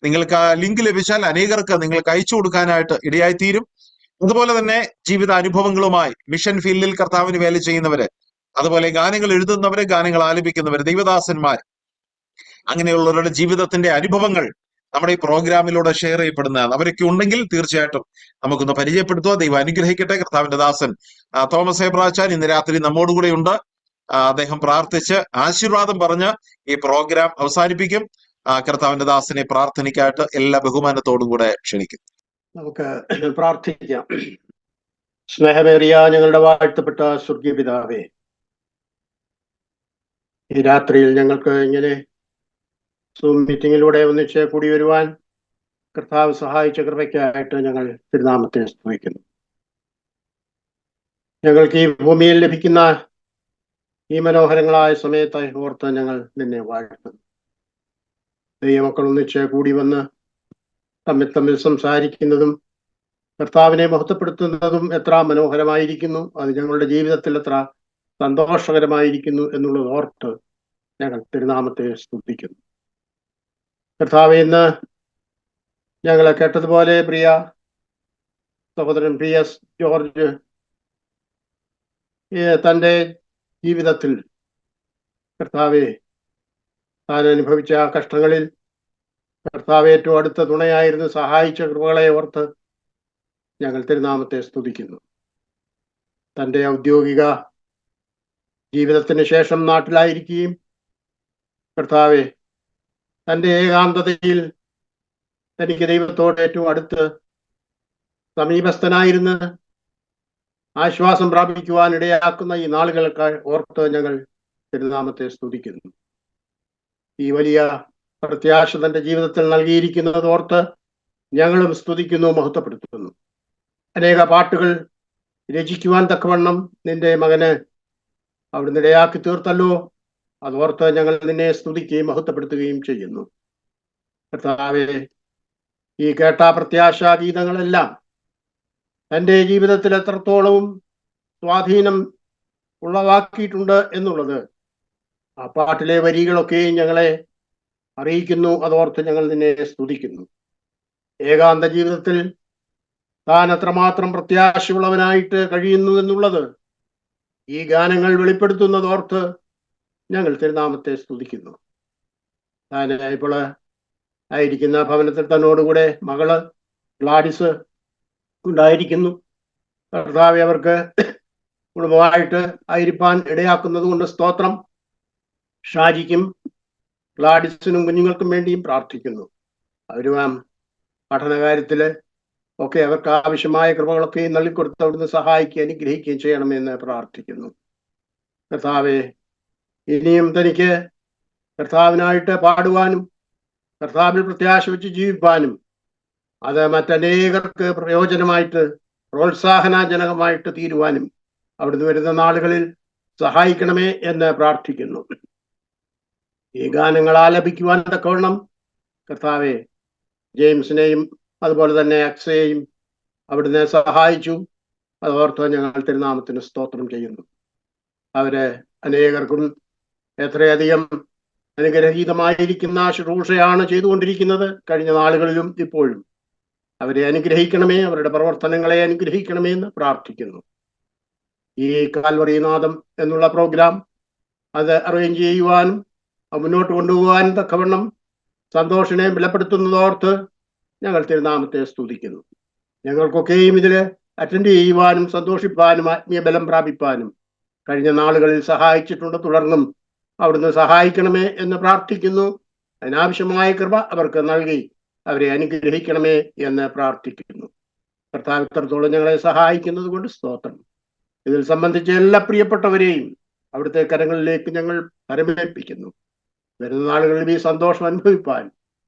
നിങ്ങൾക്ക് ആ ലിങ്ക് ലഭിച്ചാൽ അനേകർക്ക് നിങ്ങൾക്ക് അയച്ചു കൊടുക്കാനായിട്ട് ഇടയായിത്തീരും. അതുപോലെ തന്നെ ജീവിത അനുഭവങ്ങളുമായി മിഷൻ ഫീൽഡിൽ കർത്താവിന് വേല ചെയ്യുന്നവര്, അതുപോലെ ഗാനങ്ങൾ എഴുതുന്നവര്, ഗാനങ്ങൾ ആലപിക്കുന്നവര്, ദൈവദാസന്മാർ, അങ്ങനെയുള്ളവരുടെ ജീവിതത്തിന്റെ അനുഭവങ്ങൾ നമ്മുടെ ഈ പ്രോഗ്രാമിലൂടെ ഷെയർ ചെയ്യപ്പെടുന്നതാണ്. അവരൊക്കെ ഉണ്ടെങ്കിൽ തീർച്ചയായിട്ടും നമുക്കൊന്ന് പരിചയപ്പെടുത്തുക. ദൈവം അനുഗ്രഹിക്കട്ടെ. കർത്താവിന്റെ ദാസൻ തോമസ് എബ്രാച്ചാൻ ഇന്ന് രാത്രി നമ്മോടുകൂടെ ഉണ്ട്. അദ്ദേഹം പ്രാർത്ഥിച്ച് ആശീർവാദം പറഞ്ഞ് ഈ പ്രോഗ്രാം അവസാനിപ്പിക്കും. കർത്താവിന്റെ ദാസനെ പ്രാർത്ഥനയ്ക്കായിട്ട് എല്ലാ ബഹുമാനത്തോടും കൂടെ ക്ഷണിക്കും. നമുക്ക് പ്രാർത്ഥിക്കാം. സ്നേഹമേറിയ ഞങ്ങളുടെ വാഴ്ത്തപ്പെട്ട സ്വർഗീയ പിതാവേ, ഈ രാത്രിയിൽ ഞങ്ങൾക്ക് ഇങ്ങനെ സൂം മീറ്റിങ്ങിലൂടെ ഒന്നിച്ച് കൂടി വരുവാൻ കർത്താവ് സഹായിച്ച കൃപയ്ക്കായിട്ട് ഞങ്ങൾ തിരുനാമത്തെ സ്തുതിക്കുന്നു. ഞങ്ങൾക്ക് ഈ ഭൂമിയിൽ ലഭിക്കുന്ന ഈ മനോഹരങ്ങളായ സമയത്തെ ഓർത്ത് ഞങ്ങൾ നിന്നെ വാഴ്ത്തുന്നു. ദൈവമക്കൾ ഒന്നിച്ച് കൂടി വന്ന് തമ്മിൽ സംസാരിക്കുന്നതും കർത്താവിനെ മഹത്വപ്പെടുത്തുന്നതും എത്ര മനോഹരമായിരിക്കുന്നു. അത് ഞങ്ങളുടെ ജീവിതത്തിൽ എത്ര സന്തോഷകരമായിരിക്കുന്നു എന്നുള്ളത് ഓർത്ത് ഞങ്ങൾ തിരുനാമത്തെ സ്തുതിക്കുന്നു. കർത്താവേ, ഇന്ന് ഞങ്ങളെ കേട്ടതുപോലെ പ്രിയ സഹോദരൻ PS ജോർജ് തൻ്റെ ജീവിതത്തിൽ കർത്താവെ താൻ അനുഭവിച്ച ആ കഷ്ടങ്ങളിൽ കർത്താവ് ഏറ്റവും അടുത്ത തുണയായിരുന്നു സഹായിച്ച കൃപകളെ ഓർത്ത് ഞങ്ങൾ തിരുനാമത്തെ സ്തുതിക്കുന്നു. തൻ്റെ ഔദ്യോഗിക ജീവിതത്തിന് ശേഷം നാട്ടിലായിരിക്കുകയും കർത്താവെ തൻ്റെ ഏകാന്തതയിൽ തനിക്ക് ദൈവത്തോട് ഏറ്റവും അടുത്ത് സമീപസ്ഥനായിരുന്ന് ആശ്വാസം പ്രാപിക്കുവാൻ ഇടയാക്കുന്ന ഈ നാളുകൾക്ക് ഓർത്ത് ഞങ്ങൾ തിരുനാമത്തെ സ്തുതിക്കുന്നു. ഈ വലിയ പ്രത്യാശ തന്റെ ജീവിതത്തിൽ നൽകിയിരിക്കുന്നത് ഓർത്ത് ഞങ്ങളും സ്തുതിക്കുന്നു, മഹത്വപ്പെടുത്തുന്നു. അനേക പാട്ടുകൾ രചിക്കുവാൻ തക്കവണ്ണം നിന്റെ മകന് അവിടുന്ന് ഇടയാക്കി തീർത്തല്ലോ. അതോർത്ത് ഞങ്ങൾ നിന്നെ സ്തുതിക്കുകയും മഹത്വപ്പെടുത്തുകയും ചെയ്യുന്നു. കർത്താവേ, ഈ കേട്ട പ്രത്യാശാ ഗീതങ്ങളെല്ലാം തൻ്റെ ജീവിതത്തിൽ എത്രത്തോളവും സ്വാധീനം ഉളവാക്കിയിട്ടുണ്ട് എന്നുള്ളത് ആ പാട്ടിലെ വരികളൊക്കെയും ഞങ്ങളെ അറിയിക്കുന്നു. അതോർത്ത് ഞങ്ങൾ നിന്നെ സ്തുതിക്കുന്നു. ഏകാന്ത ജീവിതത്തിൽ താൻ അത്രമാത്രം പ്രത്യാശയുള്ളവനായിട്ട് കഴിയുന്നു എന്നുള്ളത് ഈ ഗാനങ്ങൾ വെളിപ്പെടുത്തുന്നതോർത്ത് ഞങ്ങൾ തിരുനാമത്തെ സ്തുതിക്കുന്നു. താൻ ഇപ്പോൾ ആയിരിക്കുന്ന ഭവനത്തിൽ തന്നോടുകൂടെ മകള് ഗ്ലാഡിസ് ഉണ്ടായിരിക്കുന്നു. കർത്താവെ, അവർക്ക് കുടുംബമായിട്ട് ആയിരിക്കാൻ ഇടയാക്കുന്നത് കൊണ്ട് സ്തോത്രം. ഷാജിക്കും ഗ്ലാഡിസിനും കുഞ്ഞുങ്ങൾക്കും വേണ്ടിയും പ്രാർത്ഥിക്കുന്നു. അവരും പഠനകാര്യത്തില് ഒക്കെ അവർക്ക് ആവശ്യമായ കൃപകളൊക്കെ നൽകിക്കൊടുത്ത് അവിടുന്ന് സഹായിക്കുകയും അനുഗ്രഹിക്കുകയും ചെയ്യണമെന്ന് പ്രാർത്ഥിക്കുന്നു. കർത്താവെ, ഇനിയും തനിക്ക് കർത്താവിനായിട്ട് പാടുവാനും കർത്താവിൽ പ്രത്യാശ വെച്ച് ജീവിപ്പാനും അത് മറ്റനേകർക്ക് പ്രയോജനമായിട്ട് പ്രോത്സാഹനജനകമായിട്ട് തീരുവാനും അവിടുന്ന് വരുന്ന നാളുകളിൽ സഹായിക്കണമേ എന്ന് പ്രാർത്ഥിക്കുന്നു. ഈ ഗാനങ്ങൾ ആലപിക്കുവാൻ തക്കവണ്ണം കർത്താവെ ജെയിംസിനെയും അതുപോലെ തന്നെ അക്സയെയും അവിടുന്ന് സഹായിച്ചു. അതോർത്ത് ഞങ്ങൾ തിരുനാമത്തിന് സ്തോത്രം ചെയ്യുന്നു. അവര് അനേകർക്കും എത്രയധികം അനുഗ്രഹീതമായിരിക്കുന്ന ശുശ്രൂഷയാണ് ചെയ്തുകൊണ്ടിരിക്കുന്നത്. കഴിഞ്ഞ നാളുകളിലും ഇപ്പോഴും അവരെ അനുഗ്രഹിക്കണമേ, അവരുടെ പ്രവർത്തനങ്ങളെ അനുഗ്രഹിക്കണമേ എന്ന് പ്രാർത്ഥിക്കുന്നു. ഈ കാൽവറിനാഥം എന്നുള്ള പ്രോഗ്രാം അത് അറേഞ്ച് ചെയ്യുവാനും മുന്നോട്ട് കൊണ്ടുപോകാനും തക്കവണ്ണം സന്തോഷിനെ ബലപ്പെടുത്തുന്നതോർത്ത് ഞങ്ങൾ തിരുനാമത്തെ സ്തുതിക്കുന്നു. ഞങ്ങൾക്കൊക്കെയും ഇതിൽ അറ്റൻഡ് ചെയ്യുവാനും സന്തോഷിപ്പാനും ആത്മീയ ബലം പ്രാപിപ്പാനും കഴിഞ്ഞ നാളുകളിൽ സഹായിച്ചിട്ടുണ്ട്. തുടർന്നും അവിടുന്ന് സഹായിക്കണമേ എന്ന് പ്രാർത്ഥിക്കുന്നു. അതിനാവശ്യമായ കൃപ അവർക്ക് നൽകി അവരെ അനുഗ്രഹിക്കണമേ എന്ന് പ്രാർത്ഥിക്കുന്നു. കർത്താവ് ഇത്രത്തോളം ഞങ്ങളെ സഹായിക്കുന്നത് കൊണ്ട് സ്തോത്രം. ഇതിൽ സംബന്ധിച്ച എല്ലാ പ്രിയപ്പെട്ടവരെയും അവിടുത്തെ കരങ്ങളിലേക്ക് ഞങ്ങൾ പരമേൽപ്പിക്കുന്നു. വരുന്ന നാളുകളിൽ ഈ സന്തോഷം അനുഭവിപ്പാൻ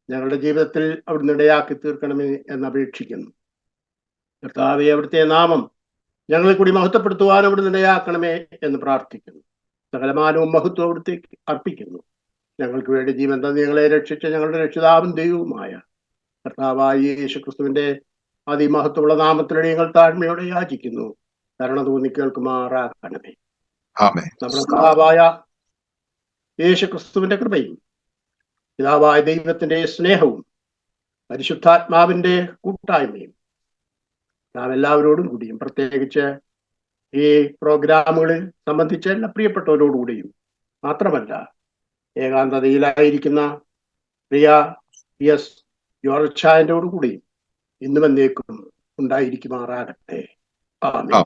ഞങ്ങളുടെ ജീവിതത്തിൽ അവിടുന്ന് ഇടയാക്കി തീർക്കണമേ എന്ന് അപേക്ഷിക്കുന്നു. കർത്താവെ, അവിടുത്തെ നാമം ഞങ്ങളെ കൂടി മഹത്വപ്പെടുത്തുവാൻ അവിടുന്ന് ഇടയാക്കണമേ എന്ന് പ്രാർത്ഥിക്കുന്നു. സകലമാനവും മഹത്വം അവിടുത്തേക്ക് അർപ്പിക്കുന്നു. ഞങ്ങൾക്ക് വേണ്ടി ജീവൻ തന്ന് ഞങ്ങളെ രക്ഷിച്ച ഞങ്ങളുടെ രക്ഷിതാവും ദൈവവുമായ കർത്താവായ യേശുക്രിസ്തുവിന്റെ അതിമഹത്വമുള്ള നാമത്തിലൂടെ ഞങ്ങൾ താഴ്മയോടെ യാചിക്കുന്നു. കരുണ തോന്നി കേൾക്കുമാറാക്കണമേ. നമ്മുടെ കർത്താവായ യേശുക്രിസ്തുവിന്റെ കൃപയും പിതാവായ ദൈവത്തിന്റെ സ്നേഹവും പരിശുദ്ധാത്മാവിന്റെ കൂട്ടായ്മയും നാം എല്ലാവരോടും കൂടിയും പ്രത്യേകിച്ച് ഈ പ്രോഗ്രാമുകളിൽ സംബന്ധിച്ച എല്ലാ പ്രിയപ്പെട്ടവരോടുകൂടിയും മാത്രമല്ല ഏകാന്തതയിലായിരിക്കുന്ന പ്രിയ PS ജോർജ് ചായനോടുകൂടിയും ഇന്നും എന്നേക്കും ഉണ്ടായിരിക്കുമാറാകട്ടെ. ആമേൻ.